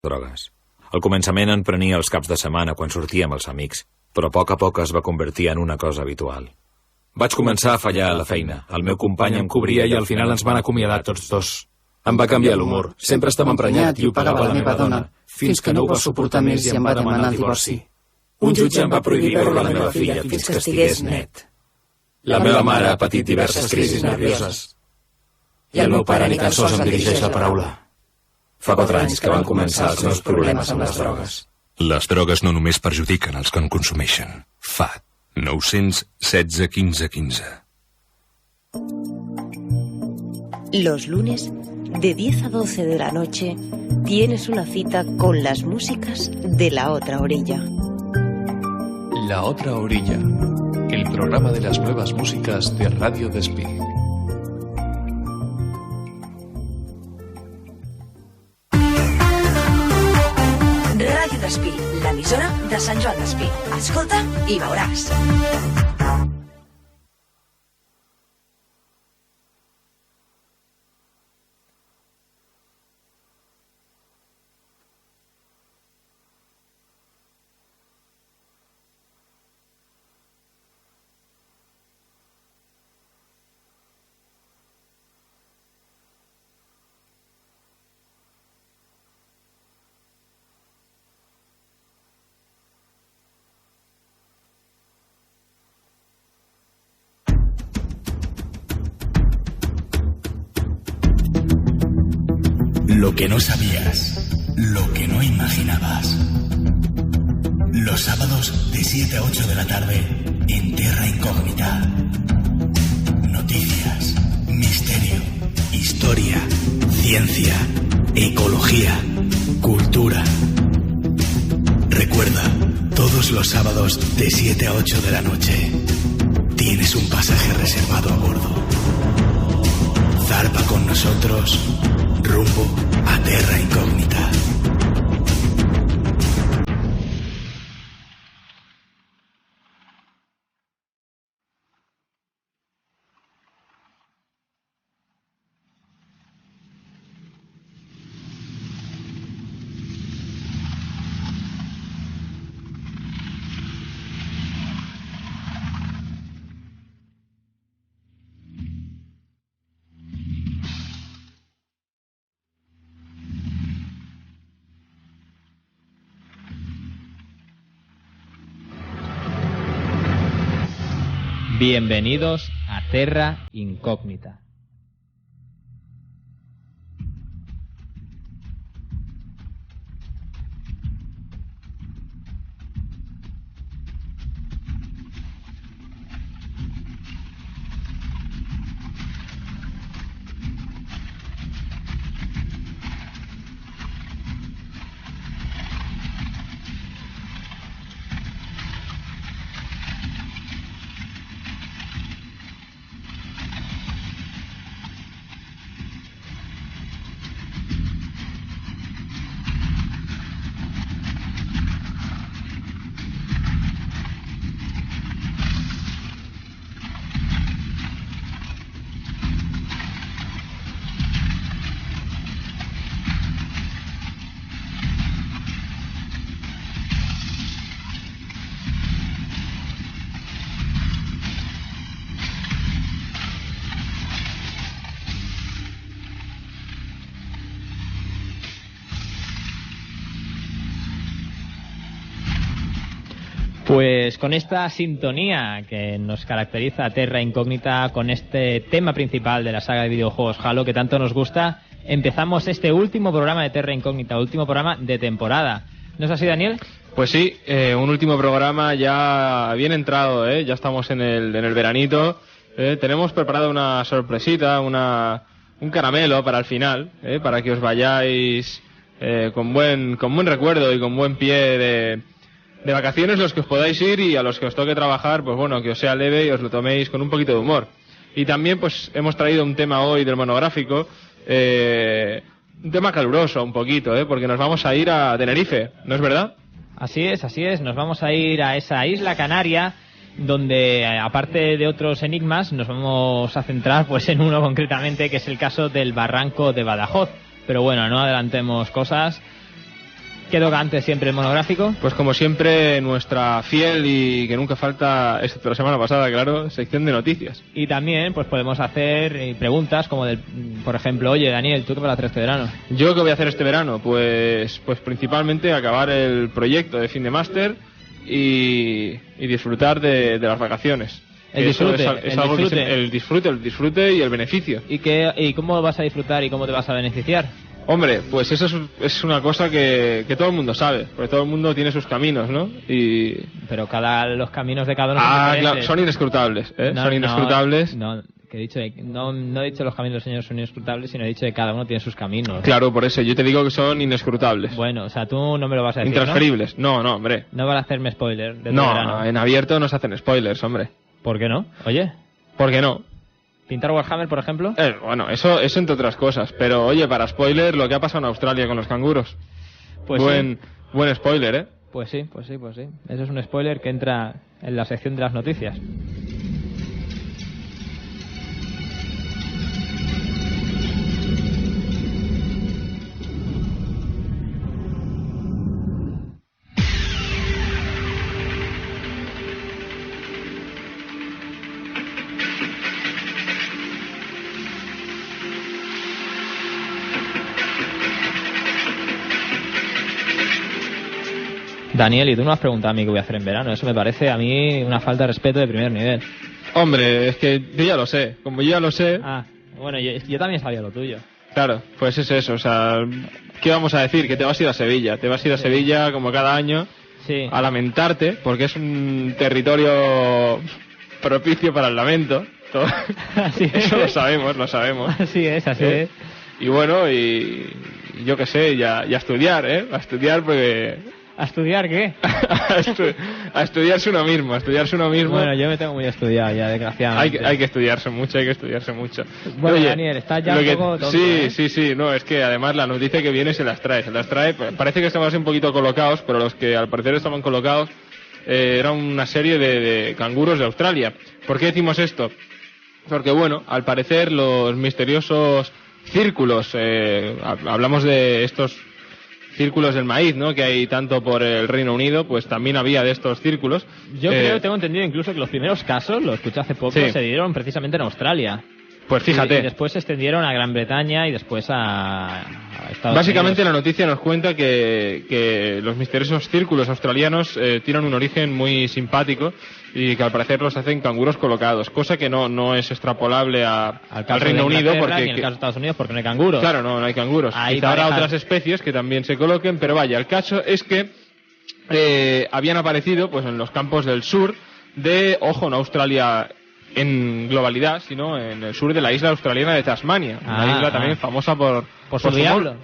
drogues. Al començament en prenia els caps de setmana quan sortia amb els amics, però a poc es va convertir en una cosa habitual. Vaig començar a fallar a la feina. El meu company em cobria i al final ens van acomiadar tots dos. Em va canviar l'humor. Sempre estava emprenyat i ho pagava la meva dona, fins que no ho va suportar més i em va demanar el divorci. Un jutge em va prohibir veure la meva filla fins que estigués net. La meva mare ha patit diverses crisis nervioses. I el meu pare ni tan sols em dirigeix la paraula. Fa 4 anys que van començar els meus problemes amb les drogues. Les drogues no només perjudiquen els que en consumeixen. FAT 916 15 15. Los lunes, de 10 a 12 de la noche, tienes una cita con las músicas de La Otra Orilla. La Otra Orilla, el programa de las nuevas músicas de Radio Despí. Radio Despí, l'emissora de Sant Joan Despí. Escolta i veuràs. Lo que no sabías, lo que no imaginabas. Los sábados de 7 a 8 de la tarde en Terra Incógnita. Noticias, misterio, historia, ciencia, ecología, cultura. Recuerda, todos los sábados de 7 a 8 de la noche tienes un pasaje reservado a bordo. Zarpa con nosotros rumbo a Terra Incógnita. Bienvenidos a Terra Incógnita. Pues con esta sintonía que nos caracteriza a Terra Incógnita, con este tema principal de la saga de videojuegos Halo que tanto nos gusta, empezamos este último programa de Terra Incógnita, último programa de temporada. ¿No es así, Daniel? Pues sí, un último programa ya bien entrado, ya estamos en el veranito. Tenemos preparado una sorpresita, un caramelo para el final, para que os vayáis con buen recuerdo y con buen pie de vacaciones, los que os podáis ir, y a los que os toque trabajar, pues bueno, que os sea leve y os lo toméis con un poquito de humor. Y también pues hemos traído un tema hoy del monográfico, un tema caluroso un poquito, porque nos vamos a ir a Tenerife, ¿no es verdad? Así es, nos vamos a ir a esa isla canaria donde, aparte de otros enigmas, nos vamos a centrar pues en uno concretamente, que es el caso del barranco de Badajoz. Pero bueno, no adelantemos cosas. ¿Qué toca antes siempre el monográfico? Pues como siempre, nuestra fiel y que nunca falta, excepto la semana pasada, claro, sección de noticias. Y también pues podemos hacer preguntas como por ejemplo, oye Daniel, ¿tú qué vas a hacer este verano? ¿Yo qué voy a hacer este verano? Pues principalmente acabar el proyecto de fin de máster y disfrutar de las vacaciones. El disfrute, el disfrute y el beneficio. ¿Y cómo vas a disfrutar y cómo te vas a beneficiar? Hombre, pues eso es una cosa que todo el mundo sabe, porque todo el mundo tiene sus caminos, ¿no? Pero los caminos de cada uno son diferentes. Claro, son inescrutables, ¿eh? Son inescrutables. No he dicho los caminos del Señor son inescrutables, sino he dicho que cada uno tiene sus caminos. Claro, por eso yo te digo que son inescrutables. Bueno, o sea, tú no me lo vas a decir, intransferibles. No, hombre. No van a hacerme spoiler de No, verano. En abierto no se hacen spoilers, hombre. ¿Por qué no? Oye. ¿Por qué no? ¿Pintar Warhammer, por ejemplo? Bueno, eso entre otras cosas. Pero, oye, para spoiler, lo que ha pasado en Australia con los canguros. Pues buen spoiler, ¿eh? Pues sí. Eso es un spoiler que entra en la sección de las noticias. Daniel, y tú no has preguntado a mí qué voy a hacer en verano. Eso me parece a mí una falta de respeto de primer nivel. Hombre, es que yo ya lo sé. Como yo ya lo sé... Bueno, yo también sabía lo tuyo. Claro, pues es eso. O sea, ¿qué vamos a decir? Que te vas a ir a Sevilla. Te vas a ir a Sevilla como cada año a lamentarte, porque es un territorio propicio para el lamento. Eso lo sabemos. Así es. Y bueno, y yo qué sé, ya estudiar, ¿eh? A estudiar porque... ¿A estudiar qué? a estudiarse uno mismo, Bueno, yo me tengo muy estudiado ya, desgraciadamente. Hay que estudiarse mucho. Bueno, oye, Daniel, estás ya un poco tonto, Sí, no, es que además la noticia que viene se las trae, parece que estamos un poquito colocados, pero los que al parecer estaban colocados era una serie de canguros de Australia. ¿Por qué decimos esto? Porque bueno, al parecer los misteriosos círculos, hablamos de estos círculos del maíz, ¿no? Que hay tanto por el Reino Unido, pues también había de estos círculos. Yo tengo entendido incluso que los primeros casos, lo escuché hace poco, se dieron precisamente en Australia. Pues fíjate. Y después se extendieron a Gran Bretaña y después a Estados Básicamente Unidos. La noticia nos cuenta que los misteriosos círculos australianos tienen un origen muy simpático y que al parecer los hacen canguros colocados, cosa que no es extrapolable al Reino Unido, porque ni en el caso de Estados Unidos, porque no hay canguros. Claro, no hay canguros. Quizá habrá otras especies que también se coloquen, pero vaya, el caso es que habían aparecido pues en los campos del sur de, no Australia en globalidad, sino en el sur de la isla australiana de Tasmania, una isla también famosa por su diablo,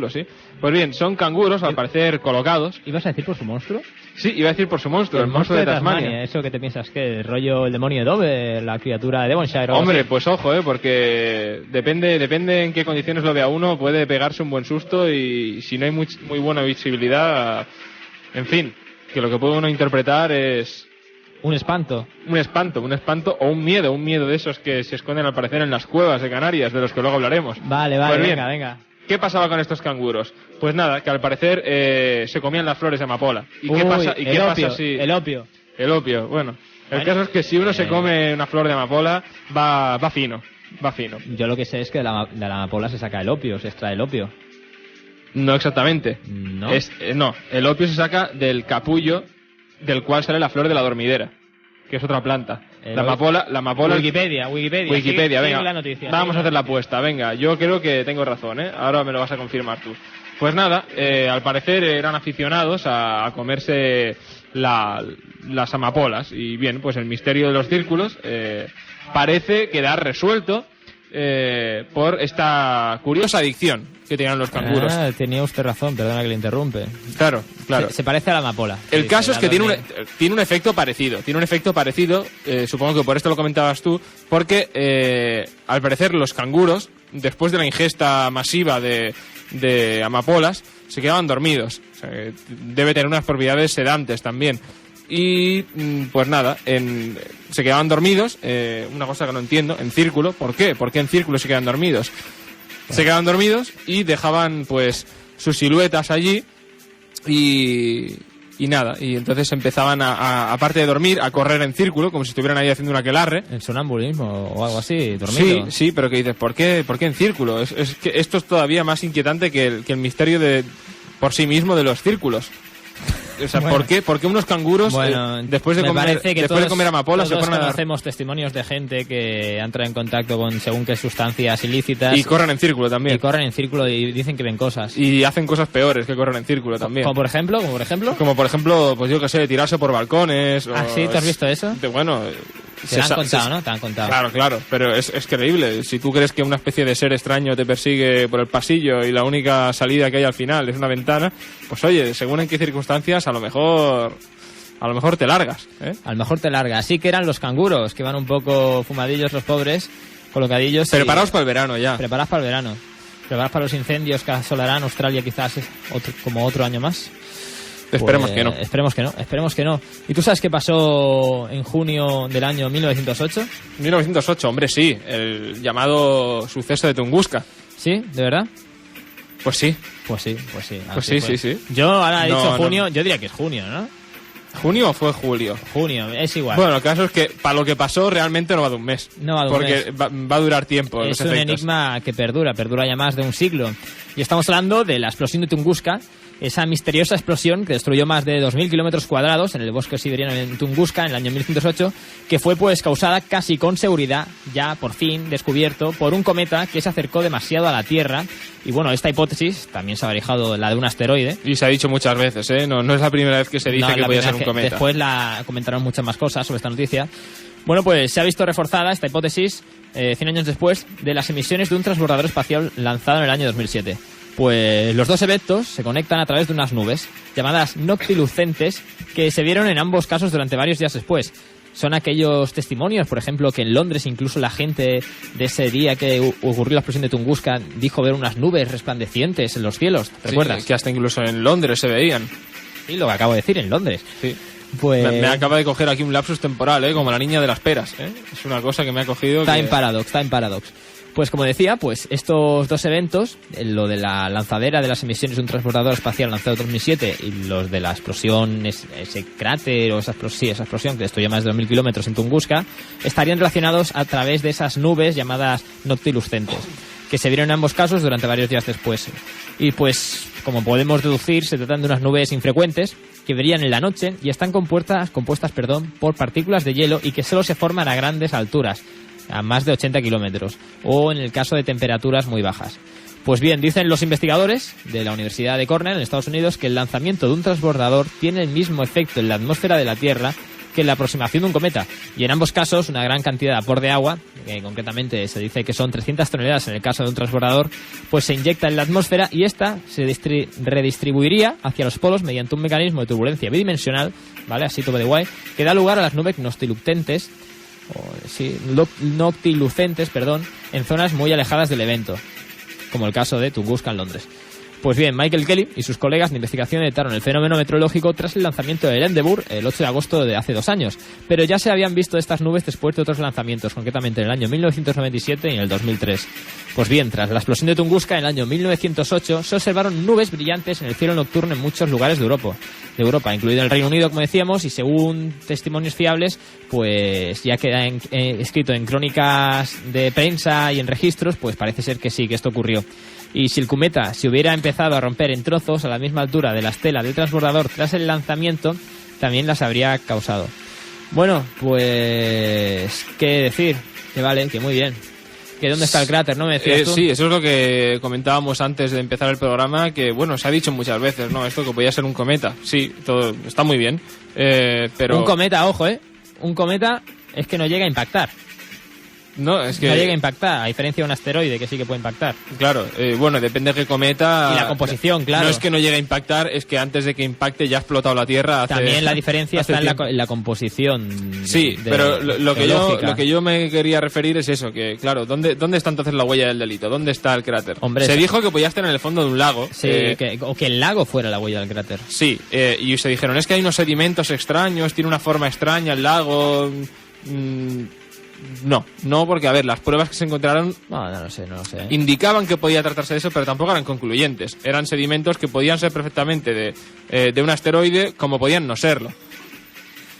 sí. Pues bien, son canguros, al parecer, colocados. ¿Ibas a decir por su monstruo? Sí, iba a decir por su monstruo, el monstruo de Tasmania. ¿Eso que te piensas que el rollo el demonio de Dove, la criatura de Devonshire? Hombre, pues ojo, porque depende en qué condiciones lo vea uno, puede pegarse un buen susto y si no hay muy buena visibilidad, en fin, que lo que puede uno interpretar es... Un espanto o un miedo de esos que se esconden al parecer en las cuevas de Canarias, de los que luego hablaremos. Vale, pues bien, venga. ¿Qué pasaba con estos canguros? Pues nada, que al parecer se comían las flores de amapola. ¿Qué pasa si... El opio, bueno. El caso es que si uno se come una flor de amapola, va fino. Yo lo que sé es que de la amapola se saca el opio, se extrae el opio. No exactamente. ¿No? No, el opio se saca del capullo del cual sale la flor de la dormidera, que es otra planta. La amapola... Wikipedia, venga, la noticia, vamos a hacer la apuesta, venga, yo creo que tengo razón, ahora me lo vas a confirmar tú. Pues nada, al parecer eran aficionados a comerse las amapolas, y bien, pues el misterio de los círculos parece quedar resuelto por esta curiosa adicción que tenían los canguros. Tenía usted razón, perdona que le interrumpe. Claro. Se parece a la amapola. El caso es que tiene un efecto parecido. Supongo que por esto lo comentabas tú, porque al parecer los canguros, después de la ingesta masiva de amapolas, se quedaban dormidos. O sea, debe tener unas propiedades sedantes también. Y pues nada, se quedaban dormidos, una cosa que no entiendo, en círculo. ¿Por qué? ¿Por qué en círculo se quedan dormidos? Se quedaban dormidos y dejaban pues sus siluetas allí Y nada, y entonces empezaban aparte de dormir, a correr en círculo, como si estuvieran ahí haciendo un aquelarre. El sonambulismo o algo así, dormido. Sí, pero que dices, ¿por qué en círculo? Es que esto es todavía más inquietante que el misterio por sí mismo de los círculos. O sea, Bueno. ¿por qué unos canguros después de comer amapola se ponen a dar? Conocemos testimonios de gente que ha entrado en contacto con según qué sustancias ilícitas. Y corren en círculo también. Y corren en círculo y dicen que ven cosas. Y hacen cosas peores que corren en círculo también. Como por ejemplo. Como por ejemplo, pues yo qué sé, tirarse por balcones. Ah, sí, ¿te has visto eso? Bueno. Te han contado, ¿no? Te han contado. Claro, pero es creíble. Si tú crees que una especie de ser extraño te persigue por el pasillo y la única salida que hay al final es una ventana, pues oye, según en qué circunstancias, a lo mejor te largas, ¿eh? A lo mejor te largas. Sí que eran los canguros, que van un poco fumadillos los pobres, colocadillos. Preparados para el verano ya. Preparados para el verano. Preparados para los incendios que asolarán Australia quizás como otro año más. Esperemos que no. Esperemos que no. ¿Y tú sabes qué pasó en junio del año 1908? 1908, hombre, sí. El llamado suceso de Tunguska. ¿Sí? ¿De verdad? Pues sí. Pues sí. Sí. Yo ahora he dicho junio, yo diría que es junio, ¿no? ¿Junio o fue julio? Junio, es igual. Bueno, el caso es que para lo que pasó realmente no va de un mes. No va de un mes. Porque va a durar tiempo. Es un enigma que perdura ya más de un siglo. Y estamos hablando de la explosión de Tunguska, esa misteriosa explosión que destruyó más de 2.000 kilómetros cuadrados en el bosque siberiano en Tunguska en el año 1908, que fue pues causada casi con seguridad, ya por fin descubierto, por un cometa que se acercó demasiado a la Tierra. Y bueno, esta hipótesis también se ha barajado la de un asteroide. Y se ha dicho muchas veces, ¿eh? No es la primera vez que se dice que podía ser un cometa. Después comentaron muchas más cosas sobre esta noticia. Bueno, pues se ha visto reforzada esta hipótesis 100 años después de las emisiones de un transbordador espacial lanzado en el año 2007. Pues los dos eventos se conectan a través de unas nubes llamadas noctilucentes que se vieron en ambos casos durante varios días después. Son aquellos testimonios, por ejemplo, que en Londres incluso la gente de ese día que ocurrió la explosión de Tunguska dijo ver unas nubes resplandecientes en los cielos. ¿Recuerdas? Sí, que hasta incluso en Londres se veían. Sí, lo que acabo de decir, en Londres. Sí. Pues... Me acaba de coger aquí un lapsus temporal, como la niña de las peras, ¿eh? Es una cosa que me ha cogido. Time Paradox. Pues como decía, pues estos dos eventos, lo de la lanzadera de las emisiones de un transbordador espacial lanzado en 2007 y los de la explosión, ese cráter o esa explosión que destruyó más de 2.000 kilómetros en Tunguska, estarían relacionados a través de esas nubes llamadas noctilucentes, que se vieron en ambos casos durante varios días después. Y pues, como podemos deducir, se tratan de unas nubes infrecuentes que brillan en la noche y están compuestas por partículas de hielo y que solo se forman a grandes alturas, a más de 80 kilómetros, o en el caso de temperaturas muy bajas. Pues bien, dicen los investigadores de la Universidad de Cornell en Estados Unidos que el lanzamiento de un transbordador tiene el mismo efecto en la atmósfera de la Tierra que la aproximación de un cometa, y en ambos casos una gran cantidad de vapor de agua, que concretamente se dice que son 300 toneladas en el caso de un transbordador, pues se inyecta en la atmósfera y esta se redistribuiría hacia los polos mediante un mecanismo de turbulencia bidimensional, ¿vale? Así todo de guay, que da lugar a las nubes noctilucentes, en zonas muy alejadas del evento, como el caso de Tunguska en Londres. Pues bien, Michael Kelly y sus colegas de investigación detectaron el fenómeno meteorológico tras el lanzamiento del Endeavour el 8 de agosto de hace 2 años, pero ya se habían visto estas nubes después de otros lanzamientos, concretamente en el año 1997 y en el 2003. Pues bien, tras la explosión de Tunguska en el año 1908 se observaron nubes brillantes en el cielo nocturno en muchos lugares de Europa, incluido el Reino Unido, como decíamos, y según testimonios fiables, pues ya queda escrito en crónicas de prensa y en registros, pues parece ser que sí, que esto ocurrió. Y si el cometa se hubiera empezado a romper en trozos a la misma altura de la estela del transbordador tras el lanzamiento, también las habría causado. Bueno, pues... ¿qué decir? Que vale, que muy bien. ¿Que dónde está el cráter, no me decías tú? Sí, eso es lo que comentábamos antes de empezar el programa, que bueno, se ha dicho muchas veces, ¿no? Esto que podía ser un cometa. Sí, todo está muy bien, pero... Un cometa, ojo, un cometa es que no llega a impactar. No, es que... No llega a impactar, a diferencia de un asteroide que sí que puede impactar. Claro, bueno, depende de qué cometa... Y la composición, claro. No es que no llegue a impactar, es que antes de que impacte ya ha explotado la Tierra. También la diferencia está en la composición. Sí, pero lo que yo me quería referir es eso, que claro, ¿dónde está entonces la huella del delito? ¿Dónde está el cráter? Hombre, se dijo que podía estar en el fondo de un lago. Sí, o que el lago fuera la huella del cráter. Sí, y se dijeron, es que hay unos sedimentos extraños, tiene una forma extraña el lago... No, porque a ver, las pruebas que se encontraron No lo sé. indicaban que podía tratarse de eso, pero tampoco eran concluyentes. Eran sedimentos que podían ser perfectamente de un asteroide, como podían no serlo.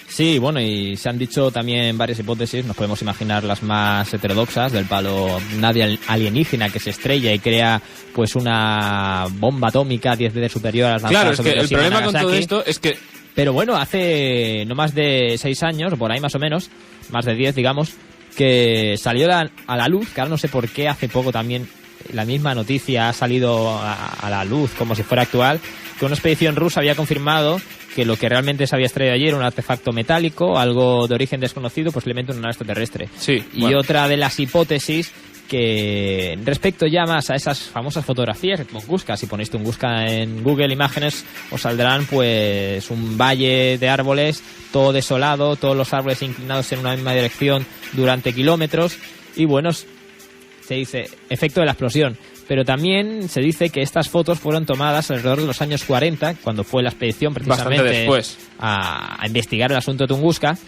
Sí, bueno, y se han dicho también varias hipótesis, nos podemos imaginar las más heterodoxas, del palo nave alienígena que se estrella y crea pues una bomba atómica 10 veces superior a las lanzadas. Claro, es que el sobre problema con Nagasaki. todo esto es que... Pero bueno, hace no más de 6 años, o por ahí más o menos, más de 10 digamos, que salió a la luz, que ahora no sé por qué hace poco también la misma noticia ha salido a la luz como si fuera actual, que una expedición rusa había confirmado que lo que realmente se había extraído allí era un artefacto metálico, algo de origen desconocido, posiblemente una nave extraterrestre. Sí, y bueno. otra de las hipótesis que respecto ya más a esas famosas fotografías de Tunguska, si ponéis Tunguska en Google Imágenes os saldrán pues un valle de árboles todo desolado, todos los árboles inclinados en una misma dirección durante kilómetros y bueno, se dice efecto de la explosión. Pero también se dice que estas fotos fueron tomadas alrededor de los años 40, cuando fue la expedición precisamente bastante después a investigar el asunto de Tunguska,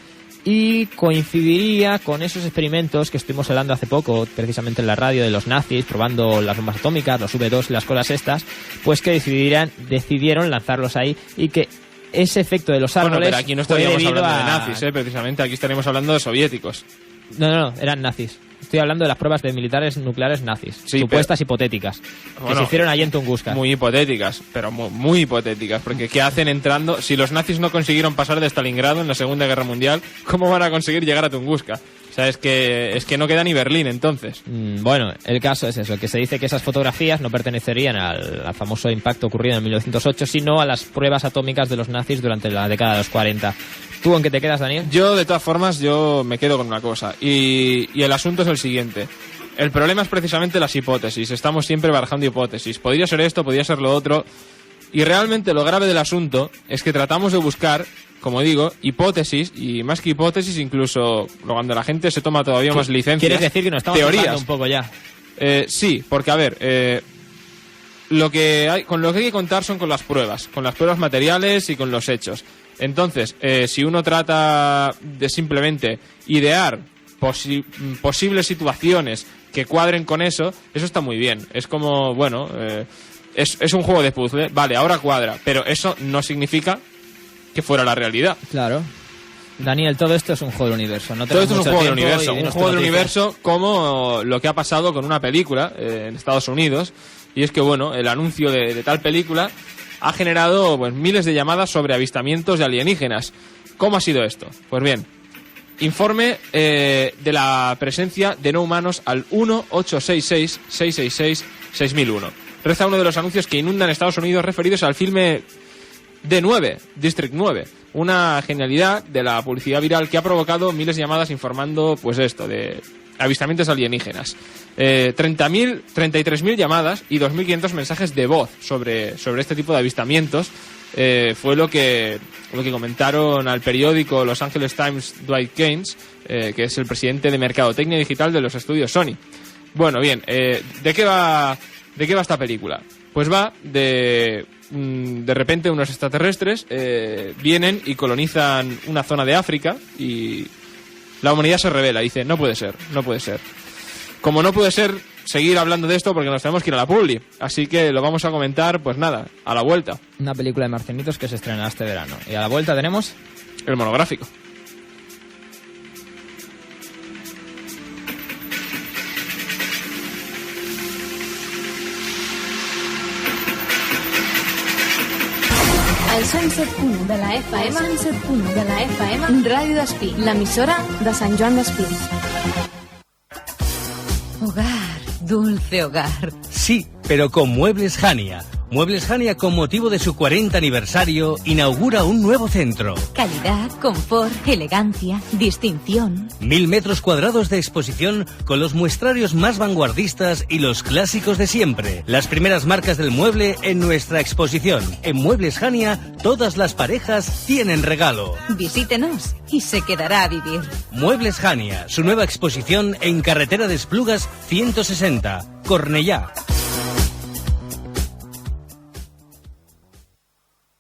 y coincidiría con esos experimentos que estuvimos hablando hace poco, precisamente en la radio, de los nazis, probando las bombas atómicas, los V2 y las cosas estas, pues que decidieron lanzarlos ahí y que ese efecto de los árboles... Bueno, pero aquí no estaríamos hablando de nazis, precisamente, aquí estaríamos hablando de soviéticos. No, eran nazis. Estoy hablando de las pruebas de militares nucleares nazis, sí, supuestas hipotéticas, que se hicieron allí en Tunguska. Muy hipotéticas, pero muy hipotéticas, porque ¿qué hacen entrando? Si los nazis no consiguieron pasar de Stalingrado en la Segunda Guerra Mundial, ¿cómo van a conseguir llegar a Tunguska? O sea, es que no queda ni Berlín, entonces. Bueno, el caso es eso, que se dice que esas fotografías no pertenecerían al famoso impacto ocurrido en 1908, sino a las pruebas atómicas de los nazis durante la década de los 40. ¿Tú en qué te quedas, Daniel? Yo, de todas formas, yo me quedo con una cosa. Y el asunto es el siguiente. El problema es precisamente las hipótesis. Estamos siempre barajando hipótesis. Podría ser esto, podría ser lo otro. Y realmente lo grave del asunto es que tratamos de buscar, como digo, hipótesis, y más que hipótesis, incluso cuando la gente se toma todavía más licencias. ¿Quieres decir que nos estamos teorías un poco ya? Sí, porque a ver, con lo que hay que contar son con las pruebas materiales y con los hechos. Entonces, si uno trata de simplemente idear posibles situaciones que cuadren con eso está muy bien. Es como, bueno, es un juego de puzzle, vale, ahora cuadra, pero eso no significa que fuera la realidad. Claro. Daniel, todo esto es un juego del universo. No todo esto es un juego del universo. Un juego del universo como lo que ha pasado con una película en Estados Unidos. Y es que, bueno, el anuncio de tal película ha generado pues miles de llamadas sobre avistamientos de alienígenas. ¿Cómo ha sido esto? Pues bien, informe de la presencia de no humanos al 1-866-666-6001. Reza uno de los anuncios que inundan Estados Unidos referidos al filme D9, District 9. Una genialidad de la publicidad viral que ha provocado miles de llamadas informando, pues esto, de avistamientos alienígenas. 33.000 llamadas y 2.500 mensajes de voz sobre este tipo de avistamientos. Fue lo que comentaron al periódico Los Angeles Times Dwight Gaines, que es el presidente de Mercadotecnia Digital de los estudios Sony. Bueno, bien, ¿de qué va esta película? Pues va de repente unos extraterrestres vienen y colonizan una zona de África y la humanidad se rebela, dice, no puede ser. Como no puede ser seguir hablando de esto porque nos tenemos que ir a la publi, así que lo vamos a comentar, pues nada, a la vuelta. Una película de marcianitos que se estrenará este verano. Y a la vuelta tenemos el monográfico. El 107.1 de la FM, 107.1 de la FM, Ràdio Despí, l'emissora de Sant Joan Despí. Hogar, dulce hogar. Sí, pero con Muebles Jania. Muebles Jania, con motivo de su 40 aniversario, inaugura un nuevo centro. Calidad, confort, elegancia, distinción. 1000 metros cuadrados de exposición con los muestrarios más vanguardistas y los clásicos de siempre. Las primeras marcas del mueble en nuestra exposición. En Muebles Jania, todas las parejas tienen regalo. Visítenos y se quedará a vivir. Muebles Jania, su nueva exposición en Carretera de Esplugas 160, Cornellá.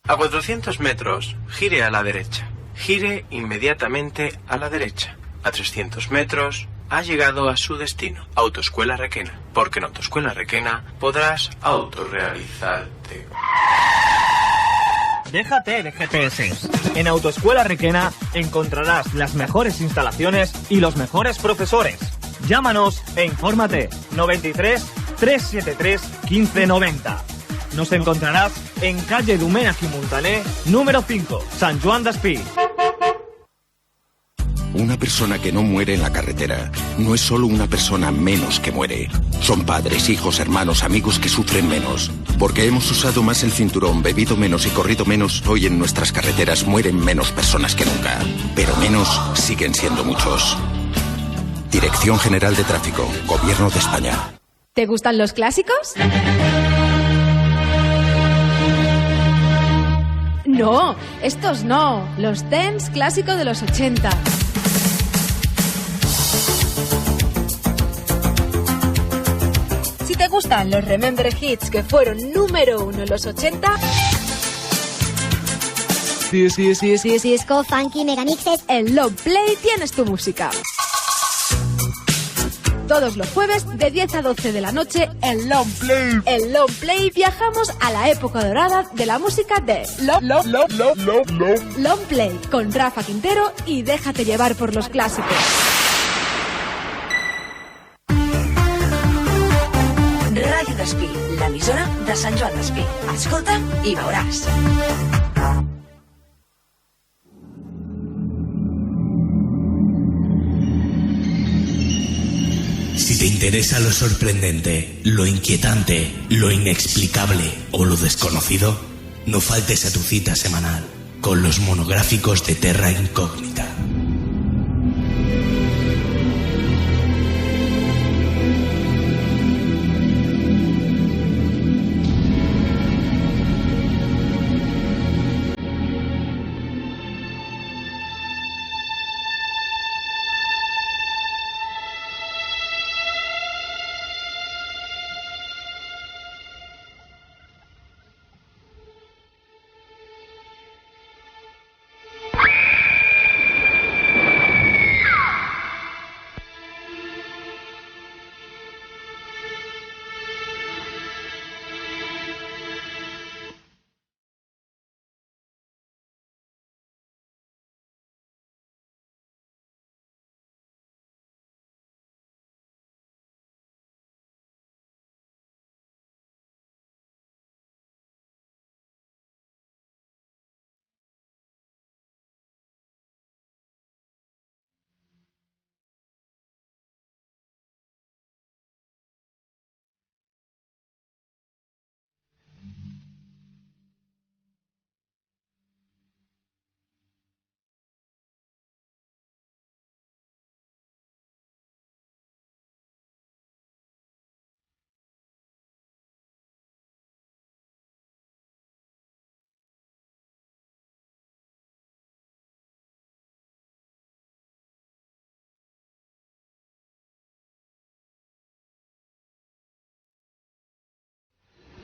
A 400 metros, gire a la derecha. Gire inmediatamente a la derecha. a 300 metros, ha llegado a su destino, Autoescuela Requena. Porque en Autoescuela Requena podrás autorrealizarte. Déjate de GPS. En Autoescuela Requena encontrarás las mejores instalaciones y los mejores profesores. Llámanos e infórmate. 93 373 1590. Nos encontrarás en calle Domènech i Montaner, número 5, San Joan Despí. Una persona que no muere en la carretera no es solo una persona menos que muere. Son padres, hijos, hermanos, amigos que sufren menos. Porque hemos usado más el cinturón, bebido menos y corrido menos, hoy en nuestras carreteras mueren menos personas que nunca. Pero menos siguen siendo muchos. Dirección General de Tráfico, Gobierno de España. ¿Te gustan los clásicos? No, estos no. Los dance clásicos de los 80. Si te gustan los Remember Hits que fueron número 1 en los 80... Disco, funky, megamixes... En Long Play tienes tu música. Todos los jueves de 10 a 12 de la noche en Long Play. En Long Play viajamos a la época dorada de la música de Long Play con Rafa Quintero y déjate llevar por los clásicos. Ràdio Despí, l'emissora de Sant Joan Despí. Escolta i veuràs. Si te interesa lo sorprendente, lo inquietante, lo inexplicable o lo desconocido, no faltes a tu cita semanal con los monográficos de Terra Incógnita.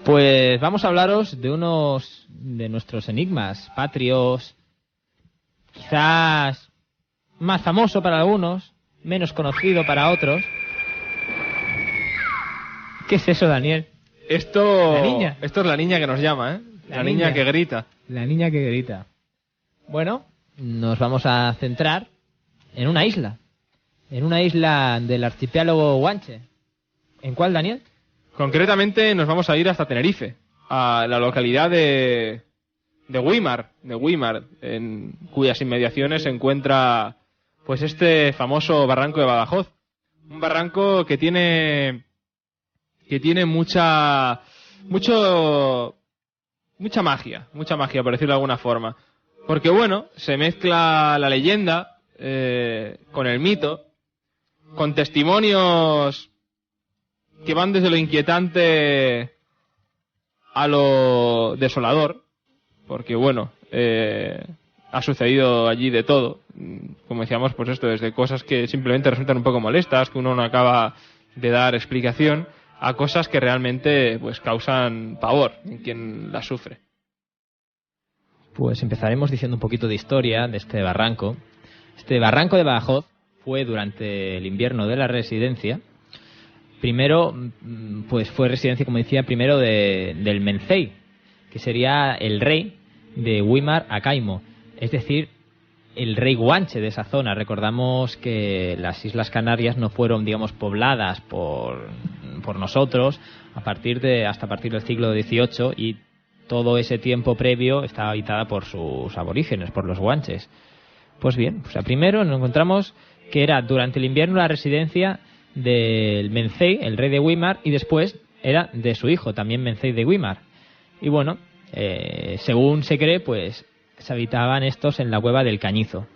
Pues vamos a hablaros de unos de nuestros enigmas patrios, quizás más famoso para algunos, menos conocido para otros. ¿Qué es eso, Daniel? ¿La niña? Esto es la niña que nos llama, ¿eh? La niña que grita. La niña que grita. Bueno, nos vamos a centrar en una isla del archipiélago Guanche. ¿En cuál, Daniel? Concretamente nos vamos a ir hasta Tenerife, a la localidad de Güímar, en cuyas inmediaciones se encuentra pues este famoso barranco de Badajoz. Un barranco que tiene mucha magia, por decirlo de alguna forma. Porque bueno, se mezcla la leyenda con el mito, con testimonios que van desde lo inquietante a lo desolador, porque bueno, ha sucedido allí de todo, como decíamos, pues esto, desde cosas que simplemente resultan un poco molestas, que uno no acaba de dar explicación, a cosas que realmente pues causan pavor en quien las sufre. Pues empezaremos diciendo un poquito de historia de este barranco. Este barranco de Badajoz fue durante el invierno de la residencia. Primero, pues fue residencia, como decía, primero del Mencey, que sería el rey de Weimar Acaimo, es decir, el rey guanche de esa zona. Recordamos que las Islas Canarias no fueron, digamos, pobladas por nosotros hasta a partir del siglo XVIII, y todo ese tiempo previo estaba habitada por sus aborígenes, por los guanches. Pues bien, primero nos encontramos que era durante el invierno la residencia del Mencey, el rey de Weimar, y después era de su hijo, también Mencey de Weimar. Y bueno, según se cree, pues se habitaban estos en la cueva del Cañizo.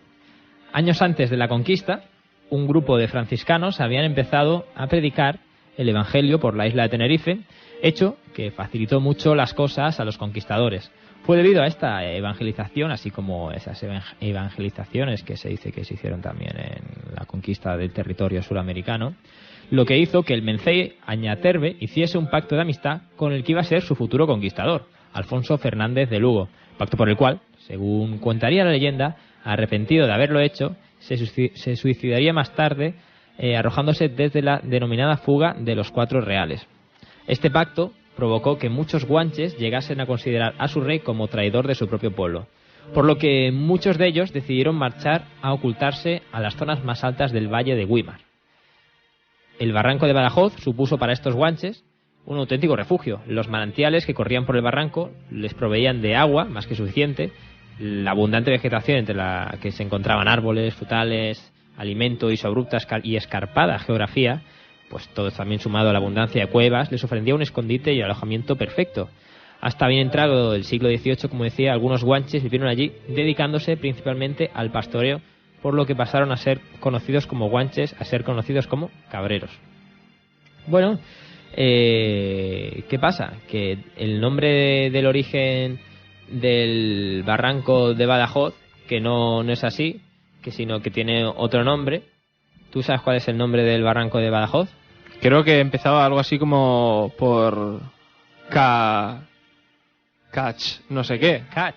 Años antes de la conquista, un grupo de franciscanos habían empezado a predicar el Evangelio por la isla de Tenerife, hecho que facilitó mucho las cosas a los conquistadores. Fue debido a esta evangelización, así como esas evangelizaciones que se dice que se hicieron también en la conquista del territorio suramericano, lo que hizo que el Mencey Añaterbe hiciese un pacto de amistad con el que iba a ser su futuro conquistador, Alfonso Fernández de Lugo, pacto por el cual, según contaría la leyenda, arrepentido de haberlo hecho, se suicidaría más tarde arrojándose desde la denominada fuga de los 4 reales. Este pacto provocó que muchos guanches llegasen a considerar a su rey como traidor de su propio pueblo, por lo que muchos de ellos decidieron marchar a ocultarse a las zonas más altas del valle de Weimar. El barranco de Badajoz supuso para estos guanches un auténtico refugio. Los manantiales que corrían por el barranco les proveían de agua más que suficiente, la abundante vegetación entre la que se encontraban árboles, frutales, alimento y su abrupta y escarpada geografía, pues todo también sumado a la abundancia de cuevas, les ofrecía un escondite y alojamiento perfecto. Hasta bien entrado el siglo XVIII, como decía, algunos guanches vivieron allí dedicándose principalmente al pastoreo, por lo que pasaron a ser conocidos como guanches a ser conocidos como cabreros. Bueno, ¿qué pasa? Que el nombre del origen del barranco de Badajoz, que no es así, sino que tiene otro nombre. ¿Tú sabes cuál es el nombre del barranco de Badajoz? Creo que empezaba algo así como por Cach, no sé qué. Cach.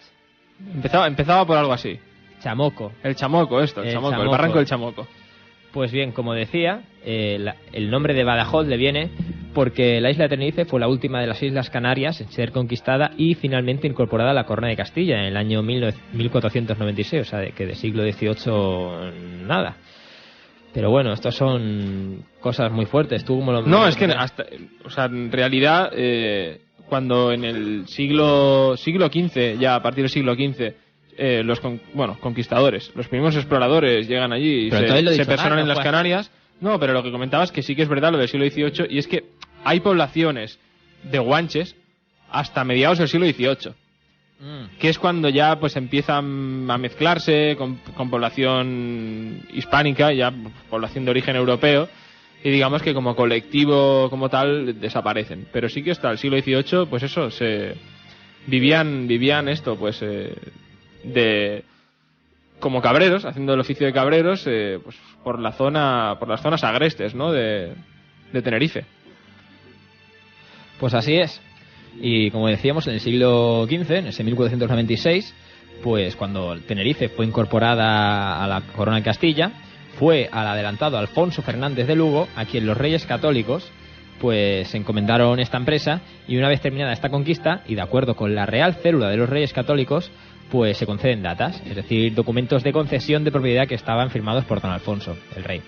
Empezaba por algo así. Chamoco. El Chamoco, el barranco del Chamoco. Pues bien, como decía, el nombre de Badajoz le viene porque la isla de Tenerife fue la última de las Islas Canarias en ser conquistada y finalmente incorporada a la Corona de Castilla en el año 1496, o sea, que de siglo XVIII nada. Pero bueno, estos son cosas muy fuertes. ¿Tú cómo lo...? No, es que en realidad, cuando en el siglo XV, ya a partir del siglo XV, los conquistadores, los primeros exploradores llegan allí y se personan en las Canarias. No, pero lo que comentabas que sí que es verdad lo del siglo XVIII, y es que hay poblaciones de guanches hasta mediados del siglo XVIII, que es cuando ya pues empiezan a mezclarse con población hispánica, ya población de origen europeo, y digamos que como colectivo como tal desaparecen. Pero sí que hasta el siglo XVIII, pues eso, vivían esto, pues como cabreros, haciendo el oficio de cabreros, pues por las zonas agrestes, ¿no?, de Tenerife. Pues así es. Y como decíamos, en el siglo XV, en ese 1496, pues cuando Tenerife fue incorporada a la Corona de Castilla, fue al adelantado Alfonso Fernández de Lugo a quien los reyes católicos pues encomendaron esta empresa, y una vez terminada esta conquista y de acuerdo con la Real Célula de los Reyes Católicos, pues se conceden datas, es decir, documentos de concesión de propiedad que estaban firmados por don Alfonso, el rey,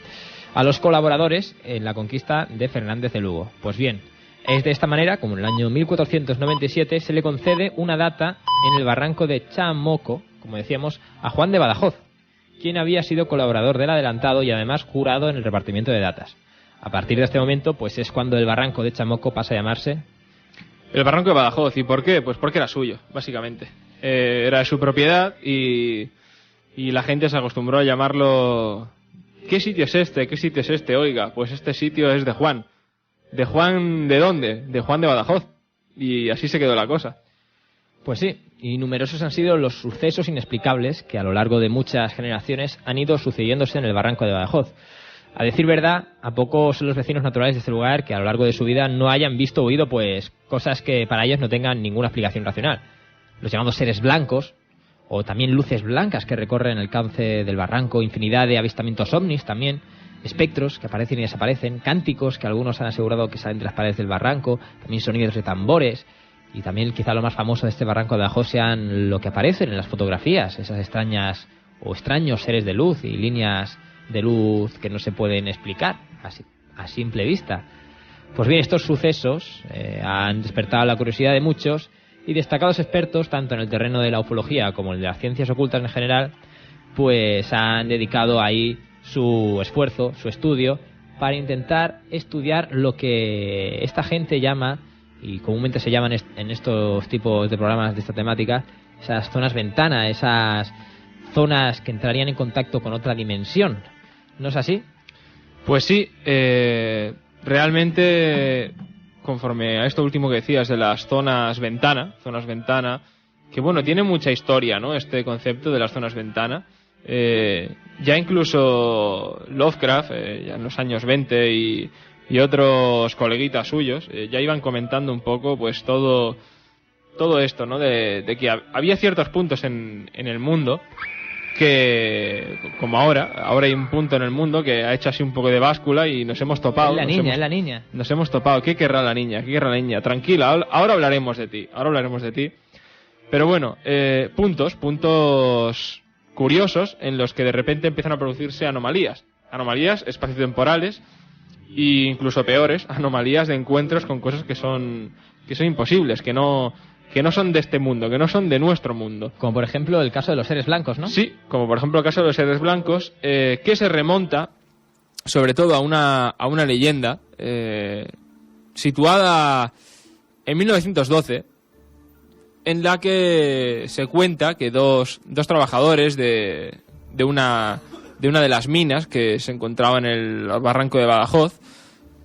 a los colaboradores en la conquista de Fernández de Lugo. Pues bien, es de esta manera como en el año 1497 se le concede una data en el barranco de Chamoco, como decíamos, a Juan de Badajoz, quien había sido colaborador del adelantado y además jurado en el repartimiento de datas. A partir de este momento, pues es cuando el barranco de Chamoco pasa a llamarse el barranco de Badajoz. ¿Y por qué? Pues porque era suyo, básicamente. Era de su propiedad y la gente se acostumbró a llamarlo... ¿Qué sitio es este? ¿Qué sitio es este? Oiga, pues este sitio es de Juan. ¿De Juan de dónde? De Juan de Badajoz. Y así se quedó la cosa. Pues sí, y numerosos han sido los sucesos inexplicables que a lo largo de muchas generaciones han ido sucediéndose en el barranco de Badajoz. A decir verdad, a pocos son los vecinos naturales de este lugar que a lo largo de su vida no hayan visto o oído pues cosas que para ellos no tengan ninguna explicación racional. Los llamados seres blancos, o también luces blancas que recorren el cauce del barranco, infinidad de avistamientos ovnis también, espectros que aparecen y desaparecen, cánticos que algunos han asegurado que salen de las paredes del barranco, también sonidos de tambores, y también quizá lo más famoso de este barranco de Ajós sean lo que aparecen en las fotografías, esas extrañas o extraños seres de luz y líneas de luz que no se pueden explicar a simple vista. Pues bien, estos sucesos han despertado la curiosidad de muchos, y destacados expertos, tanto en el terreno de la ufología como en de las ciencias ocultas en general, pues han dedicado ahí su esfuerzo, su estudio, para intentar estudiar lo que esta gente llama, y comúnmente se llaman en estos tipos de programas de esta temática, esas zonas ventana, esas zonas que entrarían en contacto con otra dimensión. ¿No es así? Pues sí, realmente, conforme a esto último que decías de las zonas ventana, que bueno, tiene mucha historia, ¿no?, este concepto de las zonas ventana. Ya incluso Lovecraft, ya en los años 20 y otros coleguitas suyos, ya iban comentando un poco pues todo esto, ¿no?, de que había ciertos puntos en el mundo que, como ahora hay un punto en el mundo que ha hecho así un poco de báscula y nos hemos topado. Es la niña. Nos hemos topado. ¿Qué querrá la niña? Tranquila, ahora hablaremos de ti. Pero bueno, puntos curiosos en los que de repente empiezan a producirse anomalías espaciotemporales, e incluso peores, anomalías de encuentros con cosas que son imposibles, que no son de este mundo, que no son de nuestro mundo. Como por ejemplo el caso de los seres blancos, ¿no? Sí, como por ejemplo el caso de los seres blancos, que se remonta sobre todo a una leyenda situada en 1912, en la que se cuenta que dos trabajadores de una de las minas que se encontraba en el barranco de Badajoz,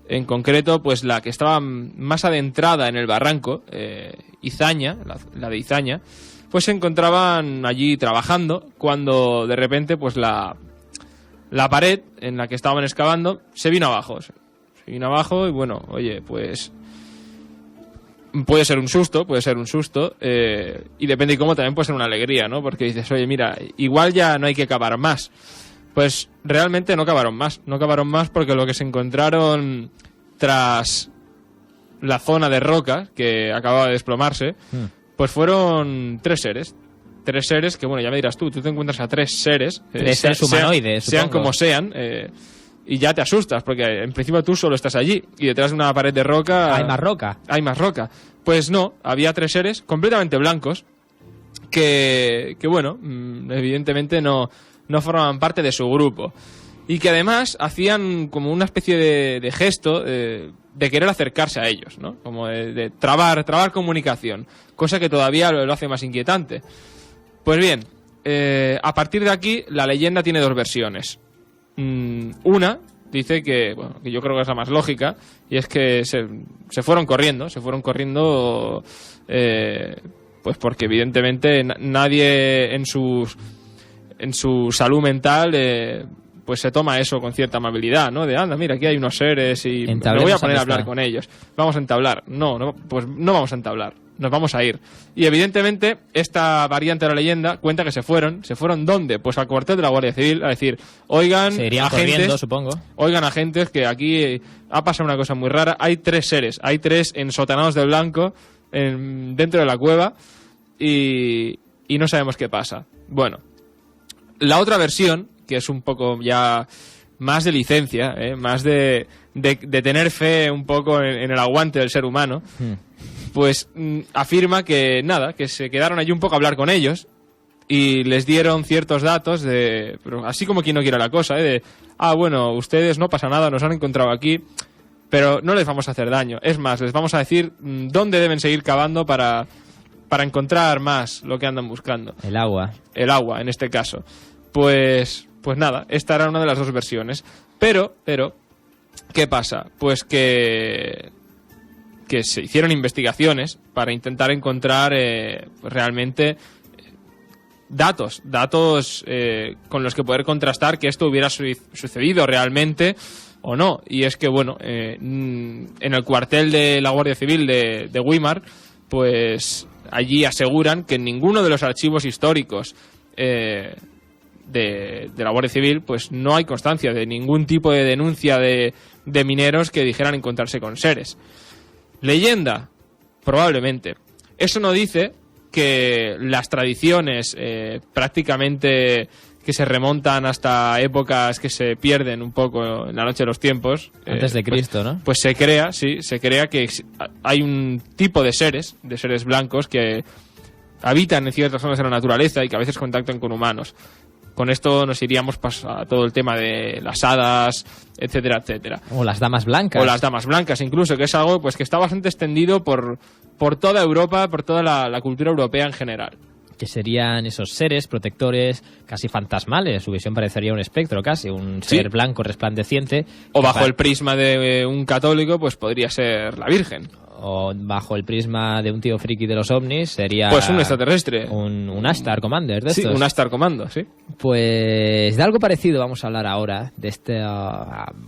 en concreto pues la que estaba más adentrada en el barranco, Izaña, la de Izaña, pues se encontraban allí trabajando cuando de repente pues la pared en la que estaban excavando se vino abajo y bueno, oye, pues puede ser un susto, y depende de cómo también puede ser una alegría, ¿no? Porque dices, oye, mira, igual ya no hay que cavar más. Pues realmente no cavaron más porque lo que se encontraron tras la zona de roca que acababa de desplomarse, pues fueron tres seres que, bueno, ya me dirás tú te encuentras a tres seres humanoides, sean como sean, y ya te asustas porque en principio tú solo estás allí y detrás de una pared de roca hay más roca. Pues no, había tres seres completamente blancos que bueno, evidentemente no formaban parte de su grupo, y que además hacían como una especie de gesto de querer acercarse a ellos, ¿no? Como de trabar comunicación, cosa que todavía lo hace más inquietante. Pues bien, a partir de aquí la leyenda tiene dos versiones. Una dice que yo creo que es la más lógica, y es que se fueron corriendo, pues porque evidentemente nadie en su salud mental pues se toma eso con cierta amabilidad, ¿no? De anda, mira, aquí hay unos seres y me voy a poner a hablar con ellos. Vamos a entablar. Pues no vamos a entablar. Nos vamos a ir. Y evidentemente esta variante de la leyenda cuenta que se fueron. ¿Se fueron dónde? Pues al cuartel de la Guardia Civil a decir, oigan, se irían corriendo, supongo. Oigan, agentes, que aquí ha pasado una cosa muy rara. Hay tres seres, hay tres ensotanados de blanco dentro de la cueva y no sabemos qué pasa. Bueno, la otra versión, que es un poco ya más de licencia, más de tener fe un poco en el aguante del ser humano, pues afirma que se quedaron allí un poco a hablar con ellos y les dieron ciertos datos pero así como quien no quiere la cosa, bueno, ustedes no pasa nada, nos han encontrado aquí, pero no les vamos a hacer daño. Es más, les vamos a decir dónde deben seguir cavando para encontrar más lo que andan buscando. El agua, en este caso. Pues nada, esta era una de las dos versiones. Pero, ¿qué pasa? Pues que se hicieron investigaciones para intentar encontrar realmente datos con los que poder contrastar que esto hubiera sucedido realmente o no. Y es que, bueno, en el cuartel de la Guardia Civil de Weimar, pues allí aseguran que en ninguno de los archivos históricos de la Guardia Civil pues no hay constancia de ningún tipo de denuncia de mineros que dijeran encontrarse con seres. ¿Leyenda? Probablemente. Eso no dice que las tradiciones prácticamente que se remontan hasta épocas que se pierden un poco en la noche de los tiempos. Antes de Cristo, ¿no? Pues se crea que hay un tipo de seres blancos que habitan en ciertas zonas de la naturaleza y que a veces contactan con humanos. Con esto nos iríamos a todo el tema de las hadas, etcétera, etcétera. O las damas blancas. O las damas blancas, incluso, que es algo pues que está bastante extendido por toda Europa, por toda la cultura europea en general. Que serían esos seres protectores casi fantasmales. Su visión parecería un espectro casi, un ser blanco resplandeciente. O bajo el prisma de un católico, pues podría ser la Virgen. O bajo el prisma de un tío friki de los ovnis sería... Pues un extraterrestre. Un Astar Commander de estos. Sí, un Astar Commando, sí. Pues de algo parecido vamos a hablar ahora. De este...